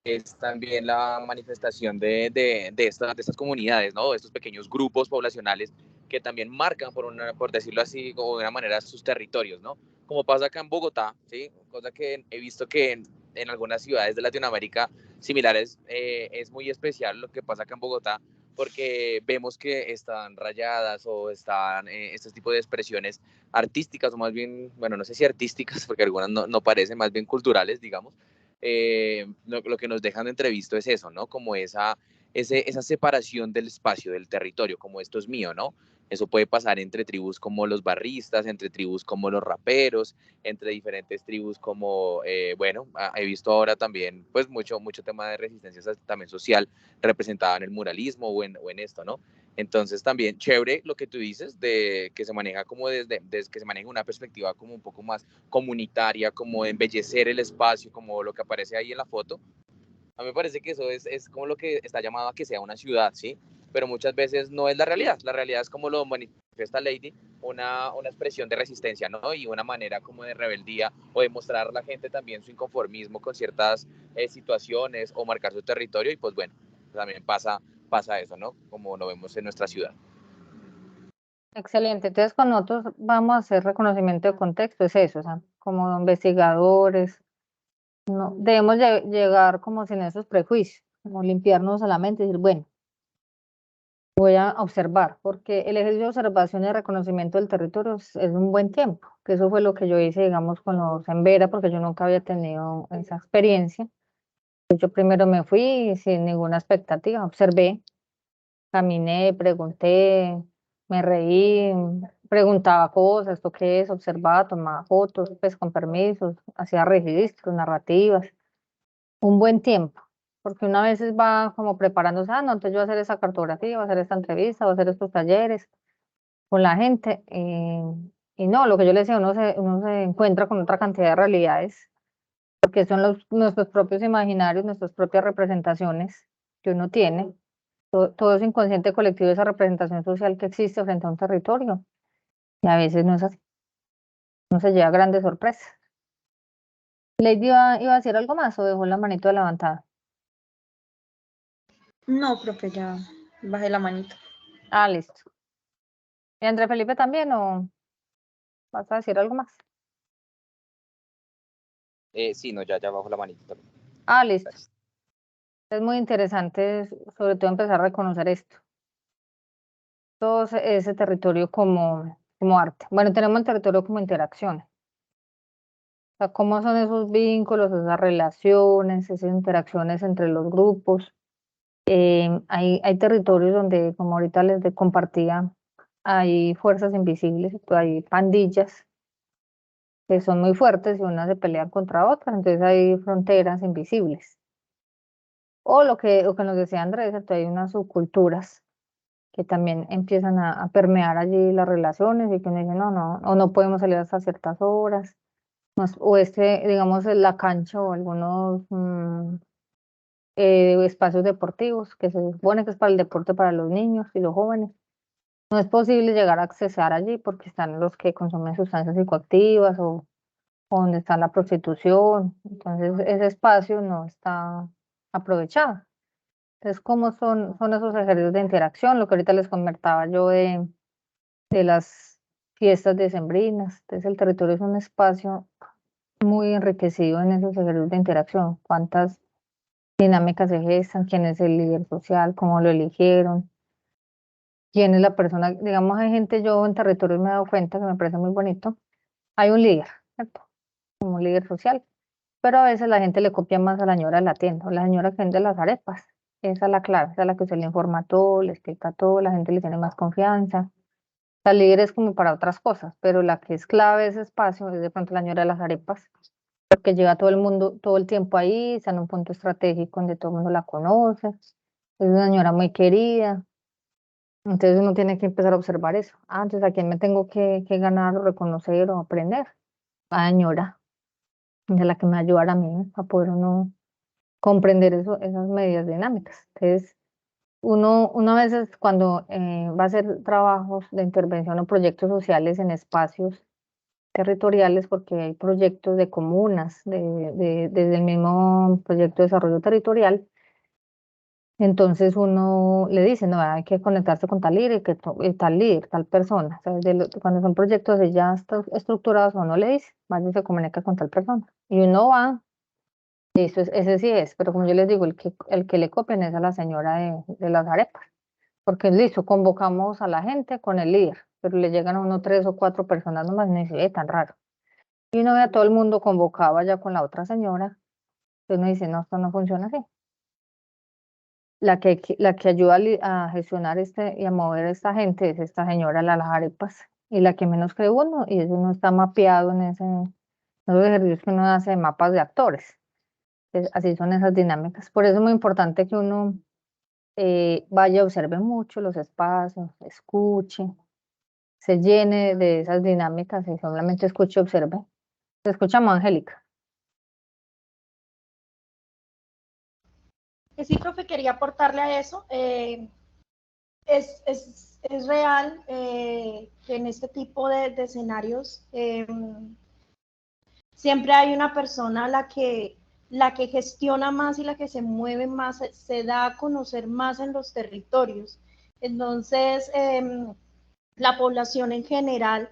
es también la manifestación de estas comunidades, ¿no? De estos pequeños grupos poblacionales que también marcan, por decirlo así, como de una manera sus territorios, ¿no? Como pasa acá en Bogotá, ¿sí? Cosa que he visto que en algunas ciudades de Latinoamérica similares es muy especial lo que pasa acá en Bogotá, porque vemos que están rayadas o están este tipo de expresiones artísticas, o más bien, bueno, no sé si artísticas, porque algunas no parecen, más bien culturales, digamos. Lo que nos dejan de entrevisto es eso, ¿no? Como esa separación del espacio, del territorio, como esto es mío, ¿no? Eso puede pasar entre tribus como los barristas, entre tribus como los raperos, entre diferentes tribus como, bueno, he visto ahora también pues mucho tema de resistencia también social representada en el muralismo o en esto, ¿no? Entonces también chévere lo que tú dices de que se maneja como desde que se maneja una perspectiva como un poco más comunitaria, como de embellecer el espacio, como lo que aparece ahí en la foto. A mí me parece que eso es como lo que está llamado a que sea una ciudad, ¿sí? Pero muchas veces no es la realidad. La realidad es como lo manifiesta Lady, una expresión de resistencia, ¿no? Y una manera como de rebeldía o de mostrar a la gente también su inconformismo con ciertas situaciones o marcar su territorio. Y pues bueno, también pasa eso, ¿no? Como lo vemos en nuestra ciudad. Excelente. Entonces, con nosotros vamos a hacer reconocimiento de contexto, es eso, o sea, como investigadores, no, debemos llegar como sin esos prejuicios, como limpiarnos a la mente y decir, bueno, voy a observar, porque el ejercicio de observación y reconocimiento del territorio es un buen tiempo, que eso fue lo que yo hice, digamos, con los Embera, porque yo nunca había tenido esa experiencia. Yo primero me fui sin ninguna expectativa, observé, caminé, pregunté, me reí, preguntaba cosas, ¿esto qué es? Observaba, tomaba fotos, pues con permisos, hacía registros, narrativas, un buen tiempo, porque una vez va como preparándose, no, entonces yo voy a hacer esa cartografía, voy a hacer esta entrevista, voy a hacer estos talleres con la gente, y no, lo que yo le decía, uno se encuentra con otra cantidad de realidades, porque son nuestros propios imaginarios, nuestras propias representaciones que uno tiene. Todo es inconsciente colectivo, esa representación social que existe frente a un territorio. Y a veces no es así. No se lleva grandes sorpresas. ¿Lady iba a decir algo más o dejó la manito levantada? No, profe, ya bajé la manito. Ah, listo. ¿Y André Felipe también o vas a decir algo más? Sí, no, ya bajo la manita también. Ah, listo. Gracias. Es muy interesante, sobre todo, empezar a reconocer esto. Todo ese territorio como arte. Bueno, tenemos el territorio como interacción. O sea, cómo son esos vínculos, esas relaciones, esas interacciones entre los grupos. Hay territorios donde, como ahorita compartía, hay fuerzas invisibles, hay pandillas que son muy fuertes y unas se pelean contra otras, entonces hay fronteras invisibles. O lo que nos decía Andrés, ¿cierto? Hay unas subculturas que también empiezan a permear allí las relaciones y que uno dice, no, o no podemos salir hasta ciertas horas, o digamos, la cancha o algunos espacios deportivos que se supone que es para el deporte para los niños y los jóvenes. No es posible llegar a accesar allí porque están los que consumen sustancias psicoactivas o donde está la prostitución. Entonces, ese espacio no está aprovechado. Entonces, ¿cómo son esos ejercicios de interacción? Lo que ahorita les comentaba yo de las fiestas decembrinas. Entonces, el territorio es un espacio muy enriquecido en esos ejercicios de interacción. ¿Cuántas dinámicas se gestan? ¿Quién es el líder social? ¿Cómo lo eligieron? ¿Quién es la persona? Digamos, hay gente, yo en territorios me he dado cuenta que me parece muy bonito. Hay un líder, ¿cierto? Como un líder social. Pero a veces la gente le copia más a la señora de la tienda o la señora que vende las arepas. Esa es la clave, esa es la que se le informa todo, le explica todo, la gente le tiene más confianza. La líder es como para otras cosas, pero la que es clave de ese espacio es de pronto la señora de las arepas, porque lleva todo el mundo, todo el tiempo ahí, está en un punto estratégico donde todo el mundo la conoce, es una señora muy querida. Entonces uno tiene que empezar a observar eso. Entonces, ¿a quién me tengo que ganar o reconocer o aprender? A la señora, de la que me ayudara a mí, para poder uno comprender esas medidas dinámicas. Entonces, uno a veces cuando va a hacer trabajos de intervención o proyectos sociales en espacios territoriales, porque hay proyectos de comunas, desde el mismo proyecto de desarrollo territorial, entonces uno le dice, no, hay que conectarse con tal líder, tal líder, tal persona. O sea, cuando son proyectos ya estructurados, uno le dice, vaya y se comunica con tal persona. Y uno va, y ese sí es, pero como yo les digo, el que le copian es a la señora de las arepas. Porque listo, convocamos a la gente con el líder, pero le llegan a uno 3 o 4 personas nomás, y uno dice, tan raro. Y uno ve a todo el mundo convocado allá con la otra señora, y uno dice, no, esto no funciona así. la que ayuda a gestionar y a mover a esta gente es esta señora Las Arepas, y la que menos cree uno, y eso no está mapeado en esos ejercicios que uno hace de mapas de actores. Así son esas dinámicas. Por eso es muy importante que uno vaya, observe mucho los espacios, escuche, se llene de esas dinámicas y solamente escuche y observe. Te escuchamos, Angélica. Sí, profe, quería aportarle a eso. Es real que en este tipo de escenarios siempre hay una persona la que gestiona más y la que se mueve más, se da a conocer más en los territorios. Entonces, la población en general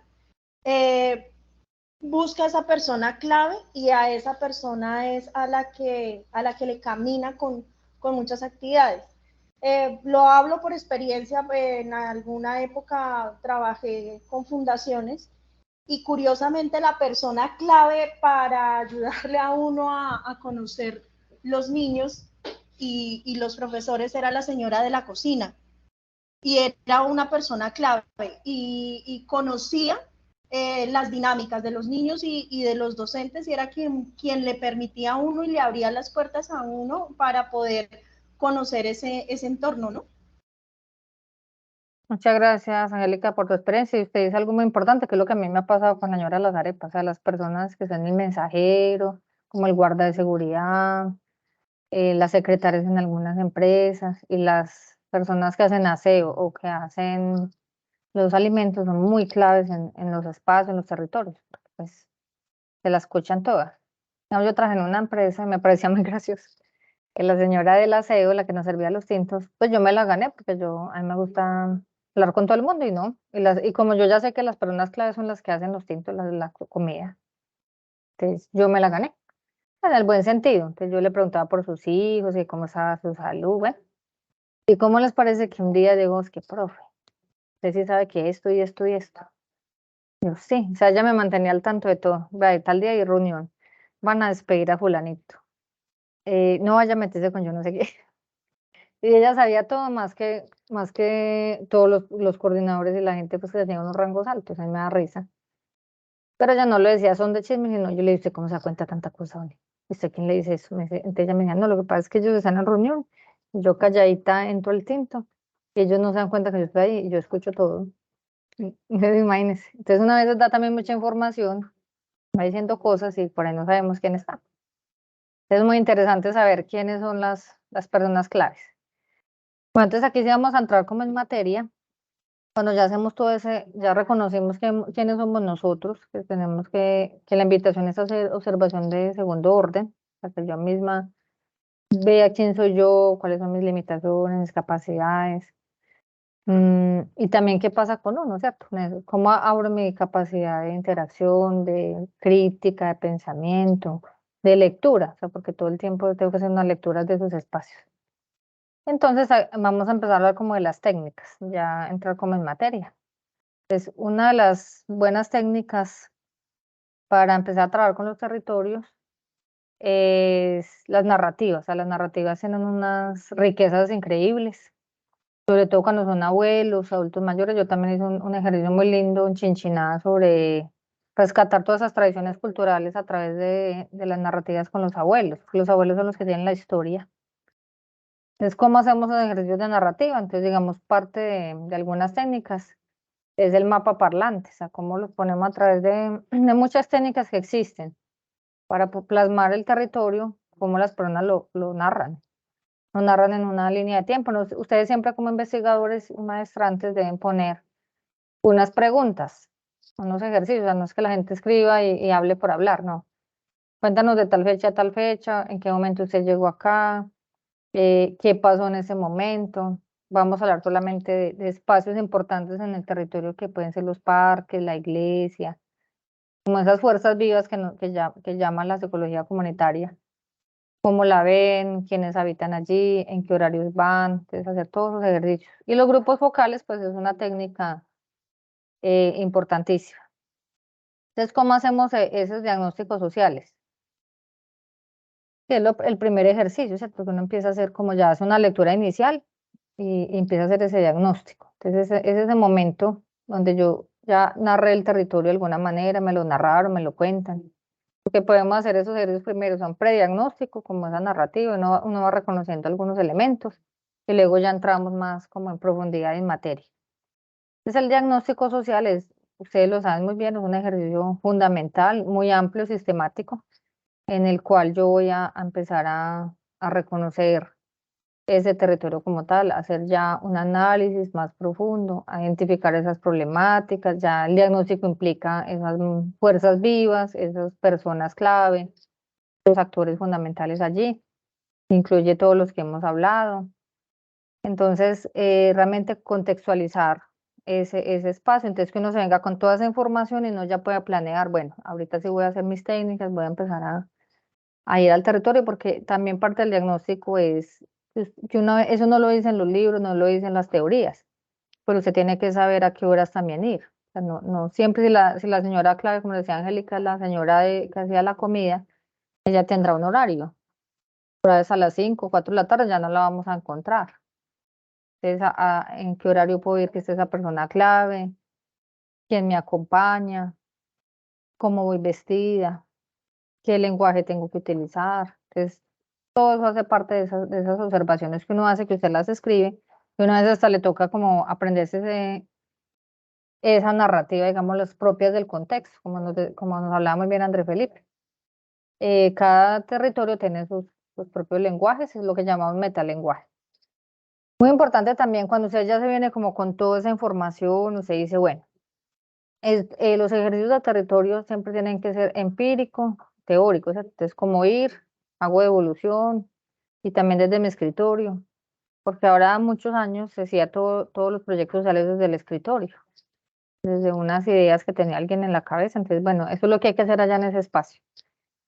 busca a esa persona clave y a esa persona es a la que le camina con muchas actividades. Lo hablo por experiencia, en alguna época trabajé con fundaciones y curiosamente la persona clave para ayudarle a uno a conocer los niños y los profesores era la señora de la cocina y era una persona clave y conocía las dinámicas de los niños y de los docentes y era quien le permitía a uno y le abría las puertas a uno para poder conocer ese entorno, ¿no? Muchas gracias, Angélica, por tu experiencia. Y usted dice algo muy importante, que es lo que a mí me ha pasado con la señora Las Arepas, o sea, las personas que son el mensajero, como el guarda de seguridad, las secretarias en algunas empresas y las personas que hacen aseo o que hacen los alimentos son muy claves en los espacios, en los territorios, porque, pues se las escuchan todas. No, yo trabajé en una empresa y me parecía muy gracioso que la señora del aseo, la que nos servía los tintos, pues yo me la gané porque a mí me gusta hablar con todo el mundo y no. Y como yo ya sé que las personas claves son las que hacen los tintos, la comida, entonces yo me la gané, en el buen sentido. Entonces yo le preguntaba por sus hijos y cómo estaba su salud, bueno. ¿Y cómo les parece que un día llegó, es que, profe, usted sí sabe que esto y esto y esto? Yo sí, o sea, ella me mantenía al tanto de todo. Vea, tal día hay reunión, van a despedir a fulanito. No vaya a meterse con yo no sé qué. Y ella sabía todo más que todos los coordinadores y la gente pues que tenía unos rangos altos, a mí me da risa. Pero ella no lo decía son de chisme, sino yo le dije, ¿cómo se da cuenta tanta cosa, Oli? ¿Y usted quién le dice eso? Entonces ella me decía, no, lo que pasa es que ellos están en reunión, y yo calladita entro al tinto, y ellos no se dan cuenta que yo estoy ahí, y yo escucho todo. Imagínense. Entonces una vez da también mucha información, va diciendo cosas y por ahí no sabemos quién está. Entonces es muy interesante saber quiénes son las personas claves. Bueno, entonces aquí sí vamos a entrar como en materia. Cuando ya hacemos todo ya reconocimos quiénes somos nosotros, que tenemos que la invitación es hacer observación de segundo orden, para que yo misma vea quién soy yo, cuáles son mis limitaciones, mis capacidades, y también qué pasa con uno, ¿cierto? Cómo abro mi capacidad de interacción, de crítica, de pensamiento, de lectura, o sea, porque todo el tiempo tengo que hacer unas lecturas de esos espacios. Entonces, vamos a empezar a hablar como de las técnicas, ya entrar como en materia. Pues una de las buenas técnicas para empezar a trabajar con los territorios es las narrativas. O sea, las narrativas tienen unas riquezas increíbles, sobre todo cuando son abuelos, adultos mayores. Yo también hice un ejercicio muy lindo, un chinchinadas sobre rescatar todas esas tradiciones culturales a través de las narrativas con los abuelos, porque los abuelos son los que tienen la historia. Entonces, ¿cómo hacemos los ejercicios de narrativa? Entonces, digamos, parte de algunas técnicas es el mapa parlante, o sea, cómo los ponemos a través de muchas técnicas que existen para plasmar el territorio, cómo las personas lo narran. Lo narran en una línea de tiempo. Ustedes siempre como investigadores y maestrantes deben poner unas preguntas, unos ejercicios, o sea, no es que la gente escriba y hable por hablar, no. Cuéntanos de tal fecha a tal fecha, en qué momento usted llegó acá, qué pasó en ese momento. Vamos a hablar solamente de espacios importantes en el territorio que pueden ser los parques, la iglesia, como esas fuerzas vivas que llama la psicología comunitaria. Cómo la ven, quiénes habitan allí, en qué horarios van, entonces hacer todos los ejercicios. Y los grupos focales, pues es una técnica importantísima. Entonces, ¿cómo hacemos esos diagnósticos sociales? que es el primer ejercicio, ¿cierto? Porque uno empieza a hacer como ya hace una lectura inicial y empieza a hacer ese diagnóstico. Entonces, es ese momento donde yo ya narré el territorio de alguna manera, me lo narraron, me lo cuentan. Lo que podemos hacer esos ejercicios primero son prediagnóstico, como esa narrativa, uno va reconociendo algunos elementos y luego ya entramos más como en profundidad en materia. Entonces, el diagnóstico social ustedes lo saben muy bien, es un ejercicio fundamental, muy amplio, sistemático, en el cual yo voy a empezar a reconocer ese territorio como tal, hacer ya un análisis más profundo, a identificar esas problemáticas. Ya el diagnóstico implica esas fuerzas vivas, esas personas clave, los actores fundamentales allí, incluye todos los que hemos hablado. Entonces, realmente contextualizar ese espacio, entonces que uno se venga con toda esa información y no ya pueda planear, bueno, ahorita sí voy a hacer mis técnicas, voy a empezar a ir al territorio, porque también parte del diagnóstico es que eso no lo dicen los libros, no lo dicen las teorías, pero usted tiene que saber a qué horas también ir. O sea, no siempre si la señora clave, como decía Angélica, la señora que hacía la comida, ella tendrá un horario. Por ahí a las 5 o 4 de la tarde ya no la vamos a encontrar. Entonces, ¿en qué horario puedo ir que esté esa persona clave? ¿Quién me acompaña? ¿Cómo voy vestida? ¿Qué lenguaje tengo que utilizar? Entonces, todo eso hace parte de esas observaciones que uno hace, que usted las escribe, y una vez hasta le toca como aprenderse esa narrativa, digamos, las propias del contexto, como nos hablaba muy bien André Felipe. Cada territorio tiene sus propios lenguajes, es lo que llamamos metalenguaje. Muy importante también cuando usted ya se viene como con toda esa información, usted dice, bueno, los ejercicios de territorio siempre tienen que ser empírico, teórico, ¿cierto? Entonces, como ir, hago evolución y también desde mi escritorio, porque ahora muchos años se hacía todos los proyectos sociales desde el escritorio, desde unas ideas que tenía alguien en la cabeza. Entonces, bueno, eso es lo que hay que hacer allá en ese espacio.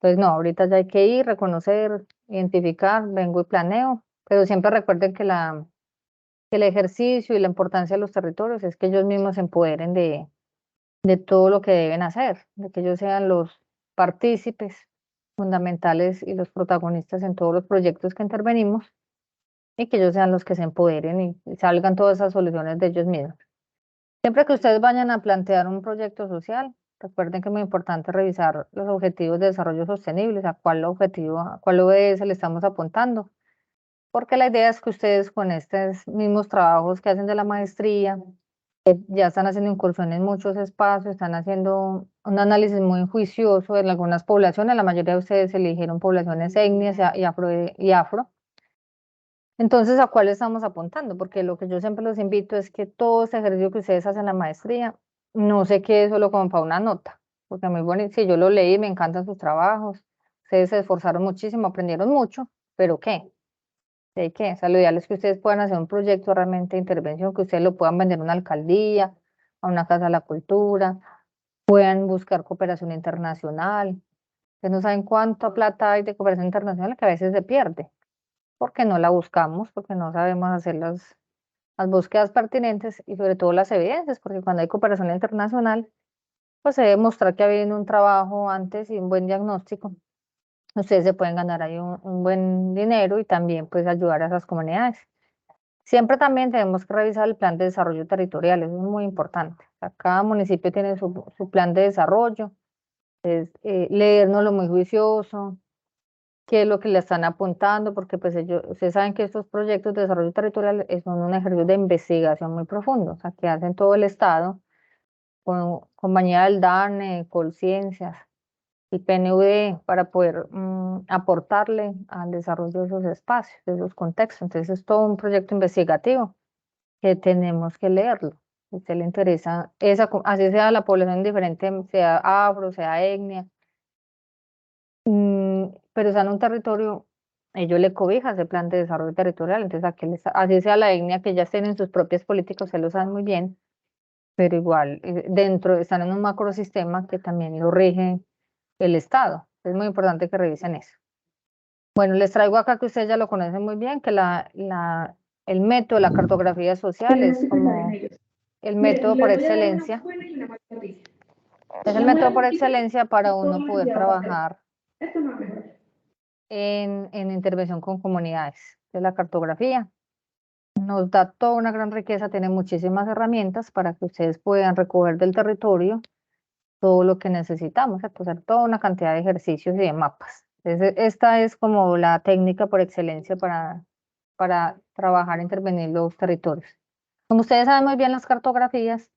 Entonces, no, ahorita ya hay que ir, reconocer, identificar, vengo y planeo, pero siempre recuerden que el ejercicio y la importancia de los territorios es que ellos mismos se empoderen de todo lo que deben hacer, de que ellos sean los partícipes fundamentales y los protagonistas en todos los proyectos que intervenimos y que ellos sean los que se empoderen y salgan todas esas soluciones de ellos mismos. Siempre que ustedes vayan a plantear un proyecto social, recuerden que es muy importante revisar los objetivos de desarrollo sostenible, a cuál objetivo, a cuál ODS le estamos apuntando, porque la idea es que ustedes con estos mismos trabajos que hacen de la maestría, ya están haciendo incursión en muchos espacios, están haciendo un análisis muy juicioso en algunas poblaciones, la mayoría de ustedes eligieron poblaciones étnicas y afro. Entonces, ¿a cuál estamos apuntando? Porque lo que yo siempre los invito es que todo ese ejercicio que ustedes hacen en la maestría no se quede solo como para una nota, porque muy bonito, sí, yo lo leí, me encantan sus trabajos, ustedes se esforzaron muchísimo, aprendieron mucho, pero ¿qué? ¿De qué? O sea, lo ideal es que ustedes puedan hacer un proyecto realmente de intervención, que ustedes lo puedan vender a una alcaldía, a una casa de la cultura, puedan buscar cooperación internacional. Ustedes no saben cuánta plata hay de cooperación internacional que a veces se pierde, porque no la buscamos, porque no sabemos hacer las búsquedas pertinentes y sobre todo las evidencias, porque cuando hay cooperación internacional, pues se debe mostrar que ha habido un trabajo antes y un buen diagnóstico. Ustedes se pueden ganar ahí un buen dinero y también pues ayudar a esas comunidades. Siempre también tenemos que revisar el plan de desarrollo territorial, eso es muy importante. O sea, cada municipio tiene su plan de desarrollo, leérnoslo muy juicioso, qué es lo que le están apuntando, porque pues ustedes saben que estos proyectos de desarrollo territorial son un ejercicio de investigación muy profundo, o sea, que hacen todo el Estado, con compañía del DANE, Colciencias y PNUD, para poder aportarle al desarrollo de esos espacios, de esos contextos. Entonces es todo un proyecto investigativo que tenemos que leerlo. Si a usted le interesa, así sea la población diferente, sea afro, sea etnia, pero sea en un territorio, ellos le cobijan ese plan de desarrollo territorial, entonces así sea la etnia que ya tienen sus propias políticas, se lo saben muy bien, pero igual están en un macrosistema que también lo rige el Estado. Es muy importante que revisen eso. Bueno, les traigo acá que ustedes ya lo conocen muy bien, que el método de la cartografía social es como el método por excelencia. Es el método por excelencia para uno poder trabajar en intervención con comunidades. De la cartografía nos da toda una gran riqueza, tiene muchísimas herramientas para que ustedes puedan recoger del territorio todo lo que necesitamos, ¿cierto? Hacer toda una cantidad de ejercicios y de mapas. Entonces, esta es como la técnica por excelencia para trabajar e intervenir los territorios. Como ustedes saben muy bien, las cartografías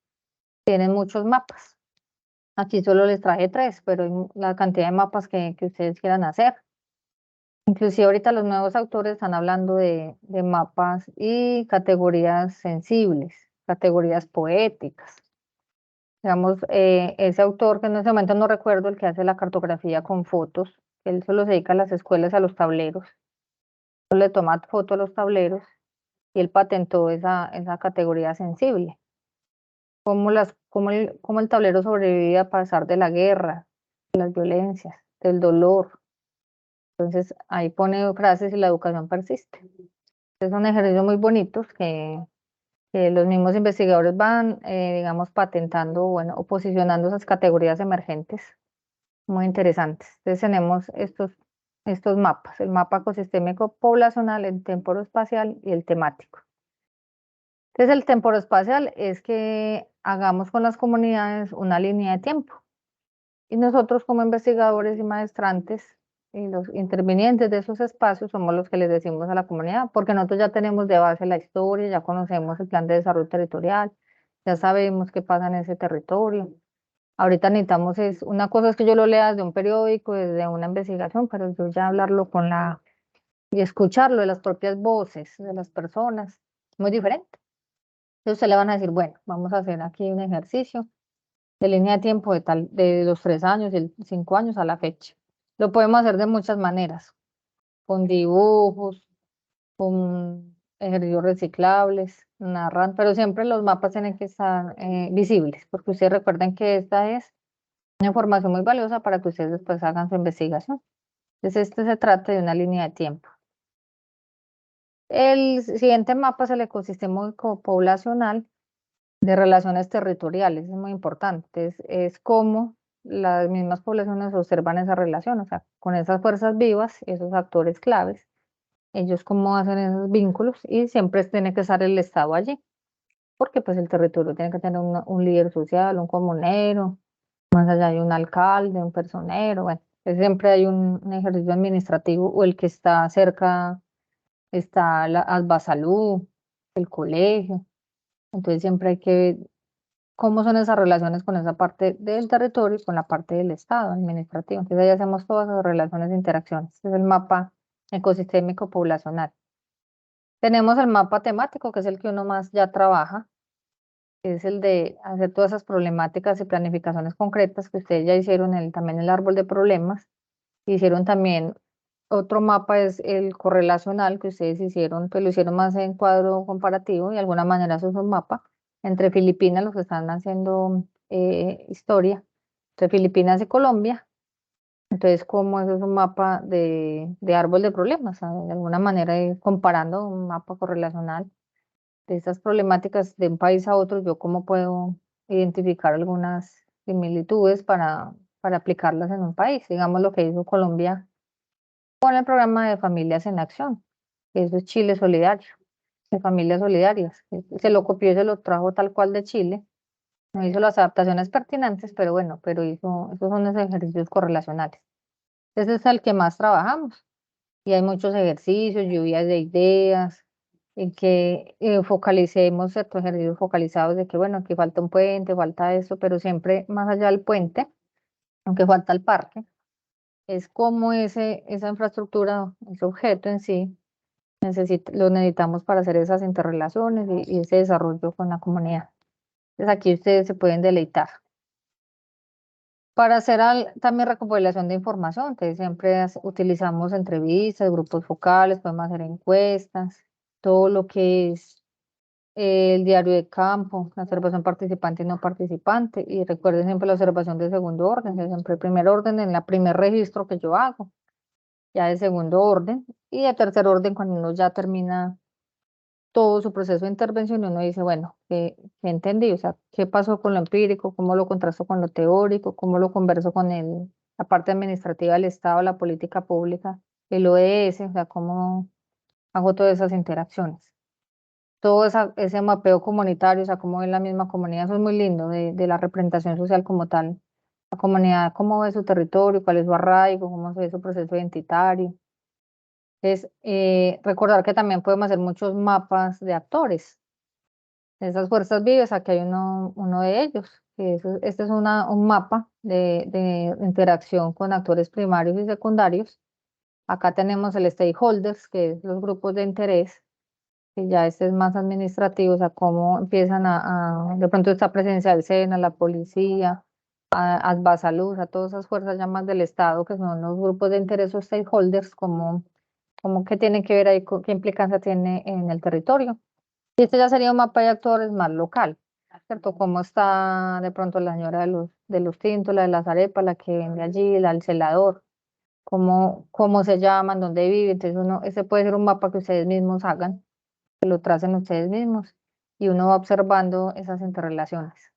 tienen muchos mapas. Aquí solo les traje 3, pero hay la cantidad de mapas que ustedes quieran hacer. Inclusive ahorita los nuevos autores están hablando de mapas y categorías sensibles, categorías poéticas. Digamos, ese autor, que en ese momento no recuerdo, el que hace la cartografía con fotos, él solo se dedica a las escuelas, a los tableros, solo le toma foto a los tableros y él patentó esa categoría sensible. Cómo el tablero sobrevive a pasar de la guerra, de las violencias, del dolor. Entonces ahí pone frases y la educación persiste. Son ejercicios muy bonitos que los mismos investigadores van, digamos, patentando, bueno, o posicionando esas categorías emergentes muy interesantes. Entonces tenemos estos mapas, el mapa ecosistémico poblacional, el temporoespacial y el temático. Entonces el temporoespacial es que hagamos con las comunidades una línea de tiempo. Y nosotros como investigadores y maestrantes y los intervinientes de esos espacios somos los que les decimos a la comunidad, porque nosotros ya tenemos de base la historia, ya conocemos el plan de desarrollo territorial, ya sabemos qué pasa en ese territorio. Ahorita necesitamos una cosa es que yo lo lea desde un periódico, desde una investigación, pero yo ya hablarlo y escucharlo de las propias voces de las personas, muy diferente. Entonces ustedes le van a decir, bueno, vamos a hacer aquí un ejercicio de línea de tiempo de los 3 años y 5 años a la fecha. Lo podemos hacer de muchas maneras, con dibujos, con ejercicios reciclables, narran, pero siempre los mapas tienen que estar visibles, porque ustedes recuerden que esta es una información muy valiosa para que ustedes después hagan su investigación. Entonces, este se trata de una línea de tiempo. El siguiente mapa es el ecosistema poblacional de relaciones territoriales, es muy importante, es cómo las mismas poblaciones observan esa relación, o sea, con esas fuerzas vivas, esos actores claves, ellos cómo hacen esos vínculos y siempre tiene que estar el Estado allí, porque pues el territorio tiene que tener un líder social, un comunero, más allá hay un alcalde, un personero, bueno, siempre hay un ejercicio administrativo o el que está cerca está la Albasalú, el colegio, entonces siempre hay que ver cómo son esas relaciones con esa parte del territorio y con la parte del Estado administrativo. Entonces ahí hacemos todas esas relaciones e interacciones. Este es el mapa ecosistémico poblacional. Tenemos el mapa temático, que es el que uno más ya trabaja, que es el de hacer todas esas problemáticas y planificaciones concretas que ustedes ya hicieron también el árbol de problemas. Hicieron también otro mapa, es el correlacional que ustedes hicieron, pues lo hicieron más en cuadro comparativo y de alguna manera eso es un mapa entre Filipinas, los que están haciendo historia, entre Filipinas y Colombia. Entonces, como eso es un mapa de árbol de problemas, ¿sabe? De alguna manera comparando un mapa correlacional de estas problemáticas de un país a otro, yo cómo puedo identificar algunas similitudes para aplicarlas en un país. Digamos lo que hizo Colombia con el programa de Familias en Acción, que eso es Chile Solidario, de familias solidarias. Se lo copió y se lo trajo tal cual de Chile. No hizo las adaptaciones pertinentes, pero bueno, esos son los ejercicios correlacionales. Ese es el que más trabajamos. Y hay muchos ejercicios, lluvias de ideas, en que focalicemos ciertos ejercicios focalizados de que, bueno, aquí falta un puente, falta eso, pero siempre más allá del puente, aunque falta el parque, es como esa infraestructura, ese objeto en sí, lo necesitamos para hacer esas interrelaciones y ese desarrollo con la comunidad. Entonces aquí ustedes se pueden deleitar. Para hacer también recopilación de información, entonces siempre utilizamos entrevistas, grupos focales, podemos hacer encuestas, todo lo que es el diario de campo, la observación participante y no participante, y recuerden siempre la observación de segundo orden, siempre el primer orden en el primer registro que yo hago, ya de segundo orden, y de tercer orden cuando uno ya termina todo su proceso de intervención y uno dice, bueno, ¿qué entendí? O sea, ¿qué pasó con lo empírico? ¿Cómo lo contrasto con lo teórico? ¿Cómo lo converso con la parte administrativa del Estado, la política pública el ODS, o sea, cómo hago todas esas interacciones. Todo ese mapeo comunitario, o sea, cómo ve la misma comunidad, eso es muy lindo de la representación social como tal. La comunidad, cómo ve su territorio, cuál es su arraigo, cómo se ve su proceso identitario. Es recordar que también podemos hacer muchos mapas de actores, de esas fuerzas vivas, aquí hay uno de ellos, este es un mapa de interacción con actores primarios y secundarios. Acá tenemos el stakeholders, que es los grupos de interés, que ya este es más administrativo, o sea, cómo empiezan de pronto está presencia del SENA, la policía, Advasalud, a todas esas fuerzas ya más del Estado, que son los grupos de interés o stakeholders, como qué tienen que ver ahí, qué implicancia tiene en el territorio. Y este ya sería un mapa de actores más local, ¿cierto? Cómo está de pronto la señora de los tintos, la de las arepas, la que vende allí, el celador, cómo se llaman, dónde viven. Entonces ese puede ser un mapa que ustedes mismos hagan, que lo tracen ustedes mismos, y uno va observando esas interrelaciones.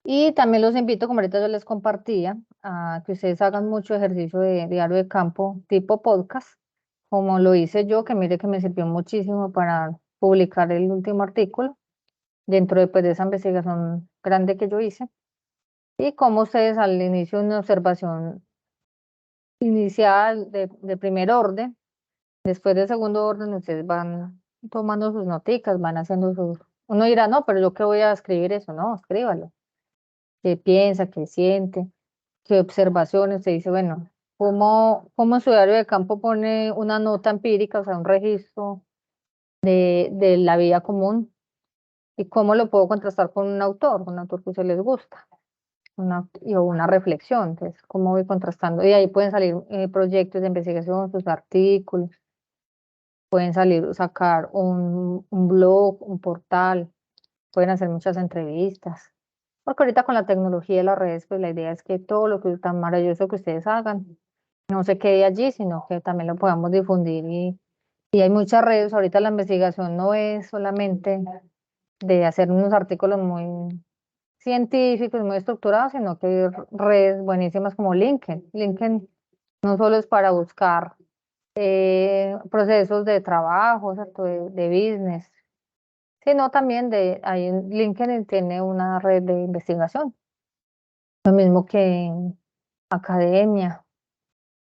Y también los invito, como ahorita yo les compartía, a que ustedes hagan mucho ejercicio de diario de campo tipo podcast, como lo hice yo, que mire que me sirvió muchísimo para publicar el último artículo dentro de, pues, de esa investigación grande que yo hice. Y como ustedes al inicio de una observación inicial de primer orden, después de segundo orden, ustedes van tomando sus noticas, van haciendo sus... Uno dirá, no, pero yo qué voy a escribir eso, no, escríbalo. ¿Qué piensa, qué siente, qué observaciones? Se dice, bueno, ¿cómo en su diario de campo pone una nota empírica, o sea, un registro de la vida común? ¿Y cómo lo puedo contrastar con un autor que a ustedes les gusta? O una reflexión, entonces, ¿cómo voy contrastando? Y ahí pueden salir proyectos de investigación, sus artículos, pueden salir, sacar un blog, un portal, pueden hacer muchas entrevistas. Porque ahorita con la tecnología y las redes, pues la idea es que todo lo que es tan maravilloso que ustedes hagan no se quede allí, sino que también lo podamos difundir. Y hay muchas redes, ahorita la investigación no es solamente de hacer unos artículos muy científicos, muy estructurados, sino que hay redes buenísimas como LinkedIn. LinkedIn no solo es para buscar procesos de trabajo, ¿cierto? De business, sino también ahí en LinkedIn tiene una red de investigación, lo mismo que en academia,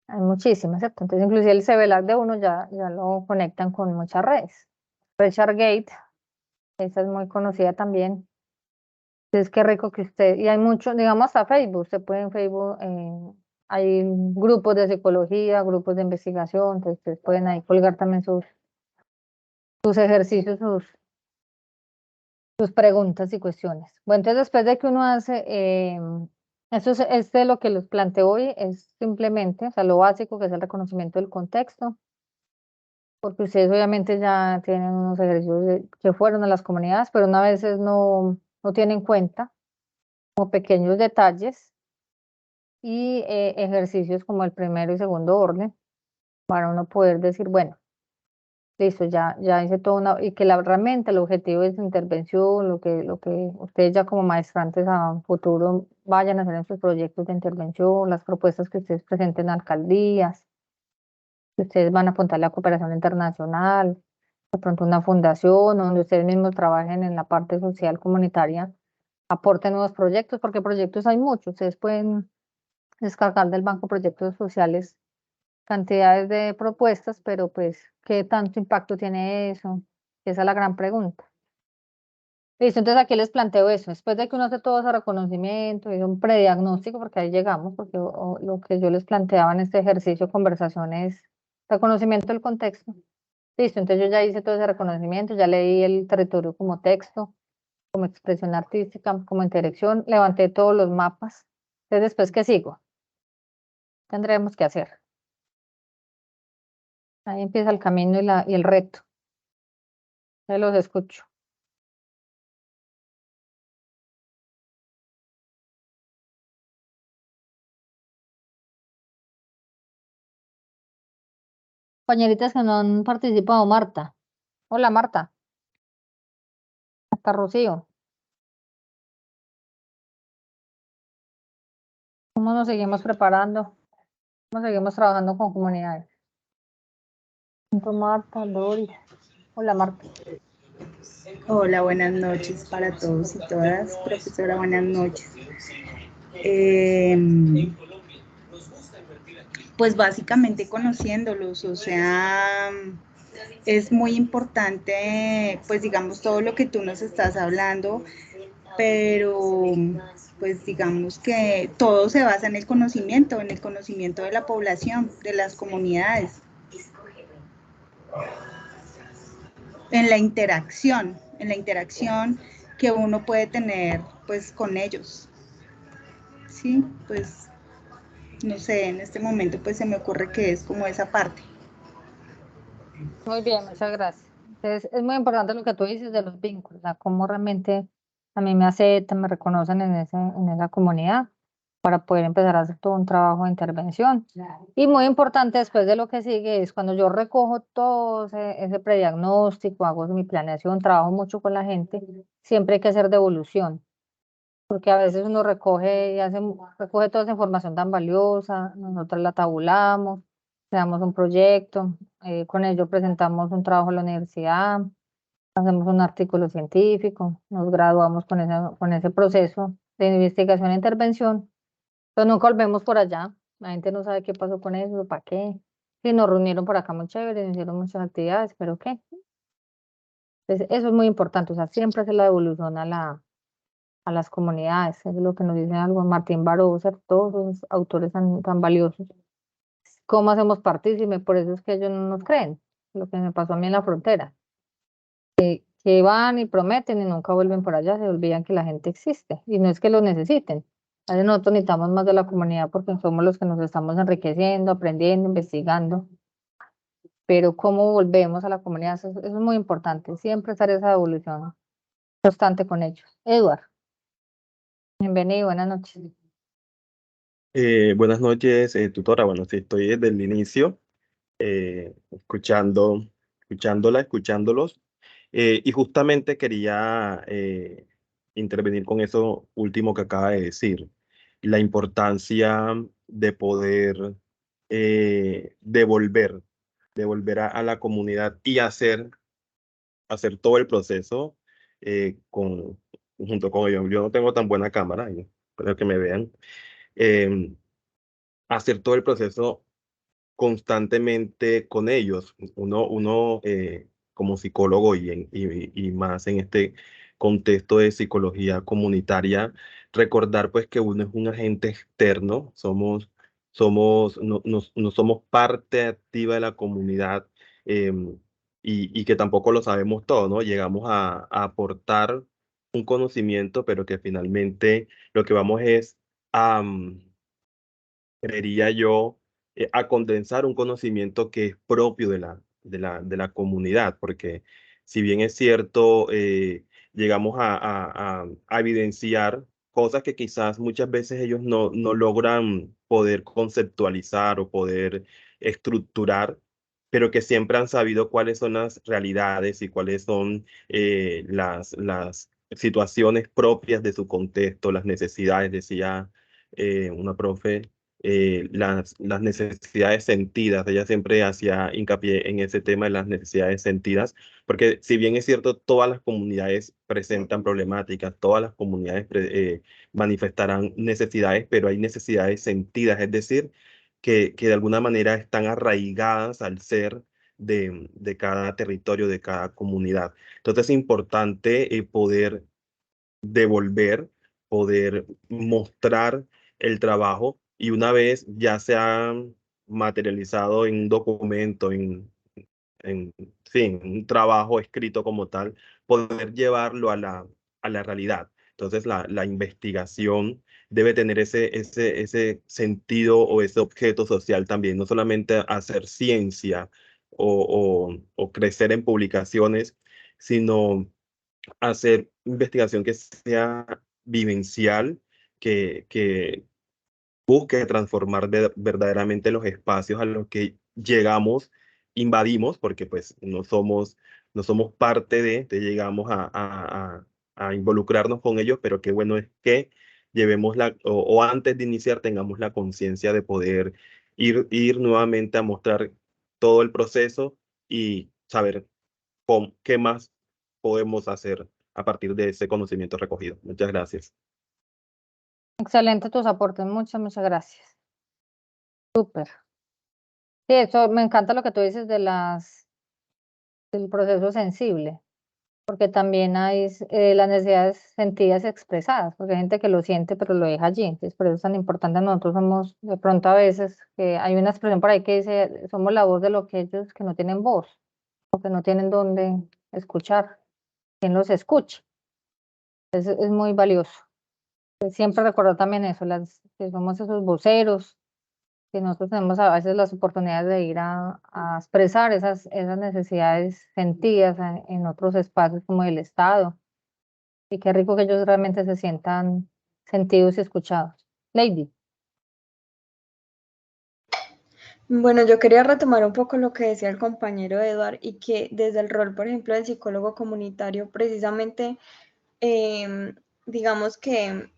hay muchísimas, ¿cierto? Entonces, inclusive el CVLAG de uno ya lo conectan con muchas redes. ResearchGate, esa es muy conocida también. Entonces, qué rico que usted, y hay mucho, digamos, hasta Facebook, usted puede en Facebook, hay grupos de psicología, grupos de investigación, entonces ustedes pueden ahí colgar también sus ejercicios, sus preguntas y cuestiones. Bueno, entonces después de que uno hace, eso es lo que les planteo hoy, es simplemente, o sea, lo básico que es el reconocimiento del contexto, porque ustedes obviamente ya tienen unos ejercicios que fueron a las comunidades, pero una vez no tienen en cuenta como pequeños detalles y ejercicios como el primero y segundo orden, para uno poder decir, bueno, listo, ya hice todo y que realmente el objetivo de su intervención, lo que ustedes ya como maestrantes a un futuro vayan a hacer en sus proyectos de intervención, las propuestas que ustedes presenten a alcaldías, que ustedes van a apuntar la cooperación internacional, de pronto una fundación donde ustedes mismos trabajen en la parte social comunitaria, aporten nuevos proyectos, porque proyectos hay muchos, ustedes pueden descargar del banco proyectos sociales cantidades de propuestas, pero pues, ¿qué tanto impacto tiene eso? Esa es la gran pregunta. Listo, entonces aquí les planteo eso. Después de que uno hace todo ese reconocimiento y un prediagnóstico, porque ahí llegamos, porque lo que yo les planteaba en este ejercicio, conversación es reconocimiento del contexto. Listo, entonces yo ya hice todo ese reconocimiento, ya leí el territorio como texto, como expresión artística, como interacción, levanté todos los mapas. Entonces, después, ¿qué sigo? Tendremos que hacer. Ahí empieza el camino y el reto. Ya los escucho. Compañeritas que no han participado, Marta. Hola, Marta. Hasta Rocío. ¿Cómo nos seguimos preparando? seguimos trabajando con comunidades. Marta, Doris. Hola, Marta. Hola, buenas noches para todos y todas. Profesora, buenas noches. Pues básicamente conociéndolos, o sea, es muy importante, pues digamos, todo lo que tú nos estás hablando, pero pues digamos que todo se basa en el conocimiento de la población, de las comunidades, en la interacción que uno puede tener pues con ellos. Sí, pues no sé, en este momento pues se me ocurre que es como esa parte. Muy bien, muchas gracias. Entonces, es muy importante lo que tú dices de los vínculos, o sea, cómo realmente a mí me aceptan, me reconocen en esa comunidad para poder empezar a hacer todo un trabajo de intervención. Y muy importante después de lo que sigue es cuando yo recojo todo ese prediagnóstico, hago mi planeación, trabajo mucho con la gente, siempre hay que hacer devolución, porque a veces uno recoge recoge toda esa información tan valiosa, nosotros la tabulamos, creamos un proyecto, con ello presentamos un trabajo a la universidad, hacemos un artículo científico, nos graduamos con ese proceso de investigación e intervención, pero nunca volvemos por allá, la gente no sabe qué pasó con eso, para qué, y nos reunieron por acá muy chévere, nos hicieron muchas actividades, pero qué. Entonces, eso es muy importante, o sea, siempre hacer la devolución a las comunidades, eso es lo que nos dice algo Martín Barossa, todos esos autores tan valiosos. ¿Cómo hacemos partícipe? Por eso es que ellos no nos creen, lo que me pasó a mí en la frontera, que van y prometen y nunca vuelven por allá, se olvidan que la gente existe, y no es que lo necesiten. A veces nosotros necesitamos más de la comunidad porque somos los que nos estamos enriqueciendo, aprendiendo, investigando, pero cómo volvemos a la comunidad, eso es muy importante, siempre estar esa evolución constante con ellos. Eduard, bienvenido, buenas noches. Buenas noches, tutora. Bueno, sí, estoy desde el inicio, escuchándolos. Y justamente quería intervenir con eso último que acaba de decir, la importancia de poder devolver a la comunidad y hacer todo el proceso junto con ellos. Yo no tengo tan buena cámara, espero que me vean. Hacer todo el proceso constantemente con ellos. Uno como psicólogo y más en este contexto de psicología comunitaria, recordar pues que uno es un agente externo, no somos parte activa de la comunidad, y que tampoco lo sabemos todo, ¿no? Llegamos a aportar un conocimiento, pero que finalmente lo que vamos es a creería yo, a condensar un conocimiento que es propio de la comunidad, porque si bien es cierto, llegamos a evidenciar cosas que quizás muchas veces ellos no logran poder conceptualizar o poder estructurar, pero que siempre han sabido cuáles son las realidades y cuáles son las situaciones propias de su contexto, las necesidades, decía una profe, las necesidades sentidas. Ella siempre hacía hincapié en ese tema de las necesidades sentidas, porque si bien es cierto, todas las comunidades presentan problemáticas, todas las comunidades manifestarán necesidades, pero hay necesidades sentidas, es decir, que de alguna manera están arraigadas al ser de cada territorio, de cada comunidad. Entonces es importante poder devolver, poder mostrar el trabajo, y una vez ya se ha materializado en un documento, en fin, un trabajo escrito como tal, poder llevarlo a la realidad. Entonces la investigación debe tener ese sentido o ese objeto social también, no solamente hacer ciencia o crecer en publicaciones, sino hacer investigación que sea vivencial, que busque transformar verdaderamente los espacios a los que llegamos, invadimos, porque pues no somos parte llegamos a involucrarnos con ellos, pero qué bueno es que llevemos o antes de iniciar tengamos la conciencia de poder ir nuevamente a mostrar todo el proceso y saber qué más podemos hacer a partir de ese conocimiento recogido. Muchas gracias. Excelente tus aportes, muchas gracias. Súper. Sí, eso me encanta lo que tú dices del proceso sensible, porque también hay las necesidades sentidas y expresadas, porque hay gente que lo siente pero lo deja allí, entonces por eso es tan importante. Nosotros somos, de pronto a veces, que hay una expresión por ahí que dice, somos la voz de lo que ellos que no tienen voz, o que no tienen dónde escuchar, quien los escucha. Es muy valioso. Siempre recordar también eso, que somos esos voceros, que nosotros tenemos a veces las oportunidades de ir a expresar esas necesidades sentidas en otros espacios como el Estado. Y qué rico que ellos realmente se sientan sentidos y escuchados. Lady. Bueno, yo quería retomar un poco lo que decía el compañero Eduard y que desde el rol, por ejemplo, del psicólogo comunitario, precisamente, digamos que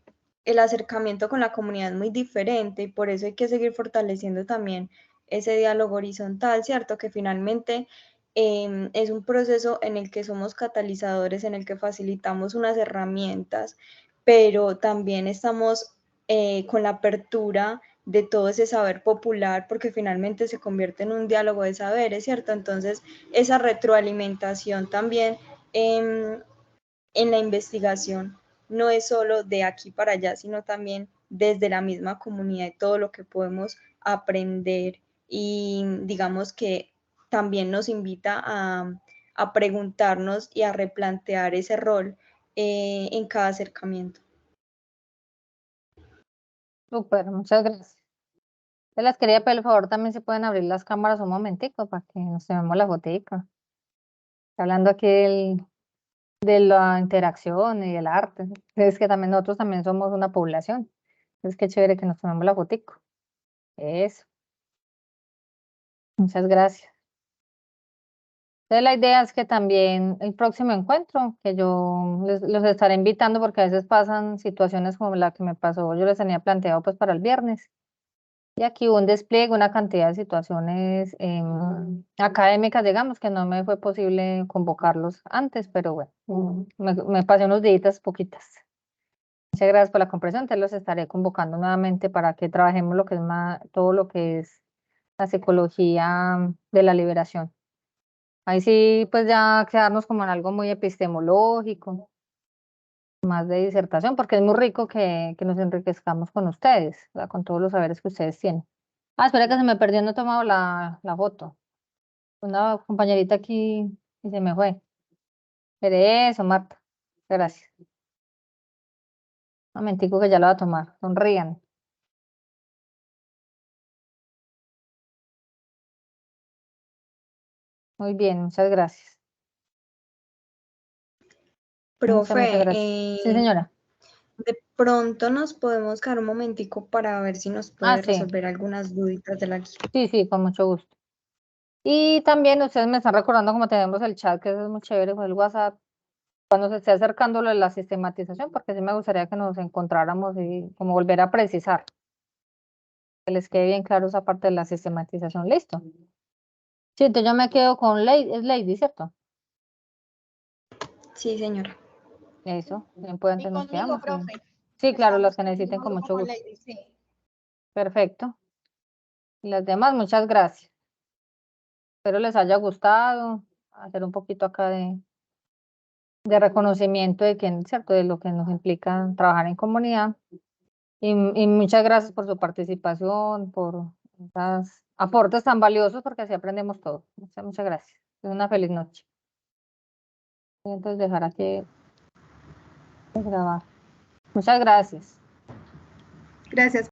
el acercamiento con la comunidad es muy diferente y por eso hay que seguir fortaleciendo también ese diálogo horizontal, ¿cierto? Que finalmente es un proceso en el que somos catalizadores, en el que facilitamos unas herramientas, pero también estamos con la apertura de todo ese saber popular, porque finalmente se convierte en un diálogo de saberes, ¿cierto? Entonces, esa retroalimentación también en la investigación no es solo de aquí para allá, sino también desde la misma comunidad y todo lo que podemos aprender y digamos que también nos invita a preguntarnos y a replantear ese rol en cada acercamiento. Súper, muchas gracias. Yo les quería pedir, por favor, también se pueden abrir las cámaras un momentico para que nos tomemos la fotica. Hablando aquí de la interacción y del arte. Es que también nosotros también somos una población. Es que chévere que nos tomemos la fotico. Eso. Muchas gracias. Entonces la idea es que también el próximo encuentro, que yo los estaré invitando porque a veces pasan situaciones como la que me pasó, yo les tenía planteado pues para el viernes. Y aquí hubo un despliegue, una cantidad de situaciones académicas, digamos, que no me fue posible convocarlos antes, pero bueno, me pasé unos días poquitas. Muchas gracias por la comprensión, te los estaré convocando nuevamente para que trabajemos lo que es todo lo que es la psicología de la liberación. Ahí sí, pues ya quedarnos como en algo muy epistemológico, más de disertación, porque es muy rico que nos enriquezcamos con ustedes, ¿verdad? Con todos los saberes que ustedes tienen. Ah, espera que se me perdió, no he tomado la foto. Una compañerita aquí y se me fue. Pero eso, Marta. Gracias. Un momentico que ya la voy a tomar. Sonrían. Muy bien, muchas gracias. Muchas Profe, gracias. Sí, señora. de pronto nos podemos quedar un momentico para ver si nos puede Sí. resolver algunas duditas de la guía. Sí, con mucho gusto. Y también ustedes me están recordando como tenemos el chat, que eso es muy chévere, con el WhatsApp, cuando se esté acercando lo de la sistematización, porque sí me gustaría que nos encontráramos y como volver a precisar, que les quede bien claro esa parte de la sistematización. ¿Listo? Sí, entonces yo me quedo con Lady, es Lady, ¿cierto? Sí, señora. Eso, bien pueden Y nos conmigo, quedamos. profe. Sí, claro, las Estamos que necesiten con mucho como gusto. Lady, sí. Perfecto. Y las demás, muchas gracias. Espero les haya gustado, hacer un poquito acá de reconocimiento de que, ¿cierto? De lo que nos implica trabajar en comunidad. Y muchas gracias por su participación, por esos aportes tan valiosos, porque así aprendemos todo. Muchas gracias. Una feliz noche. Voy entonces dejar aquí de grabar. Muchas gracias. Gracias.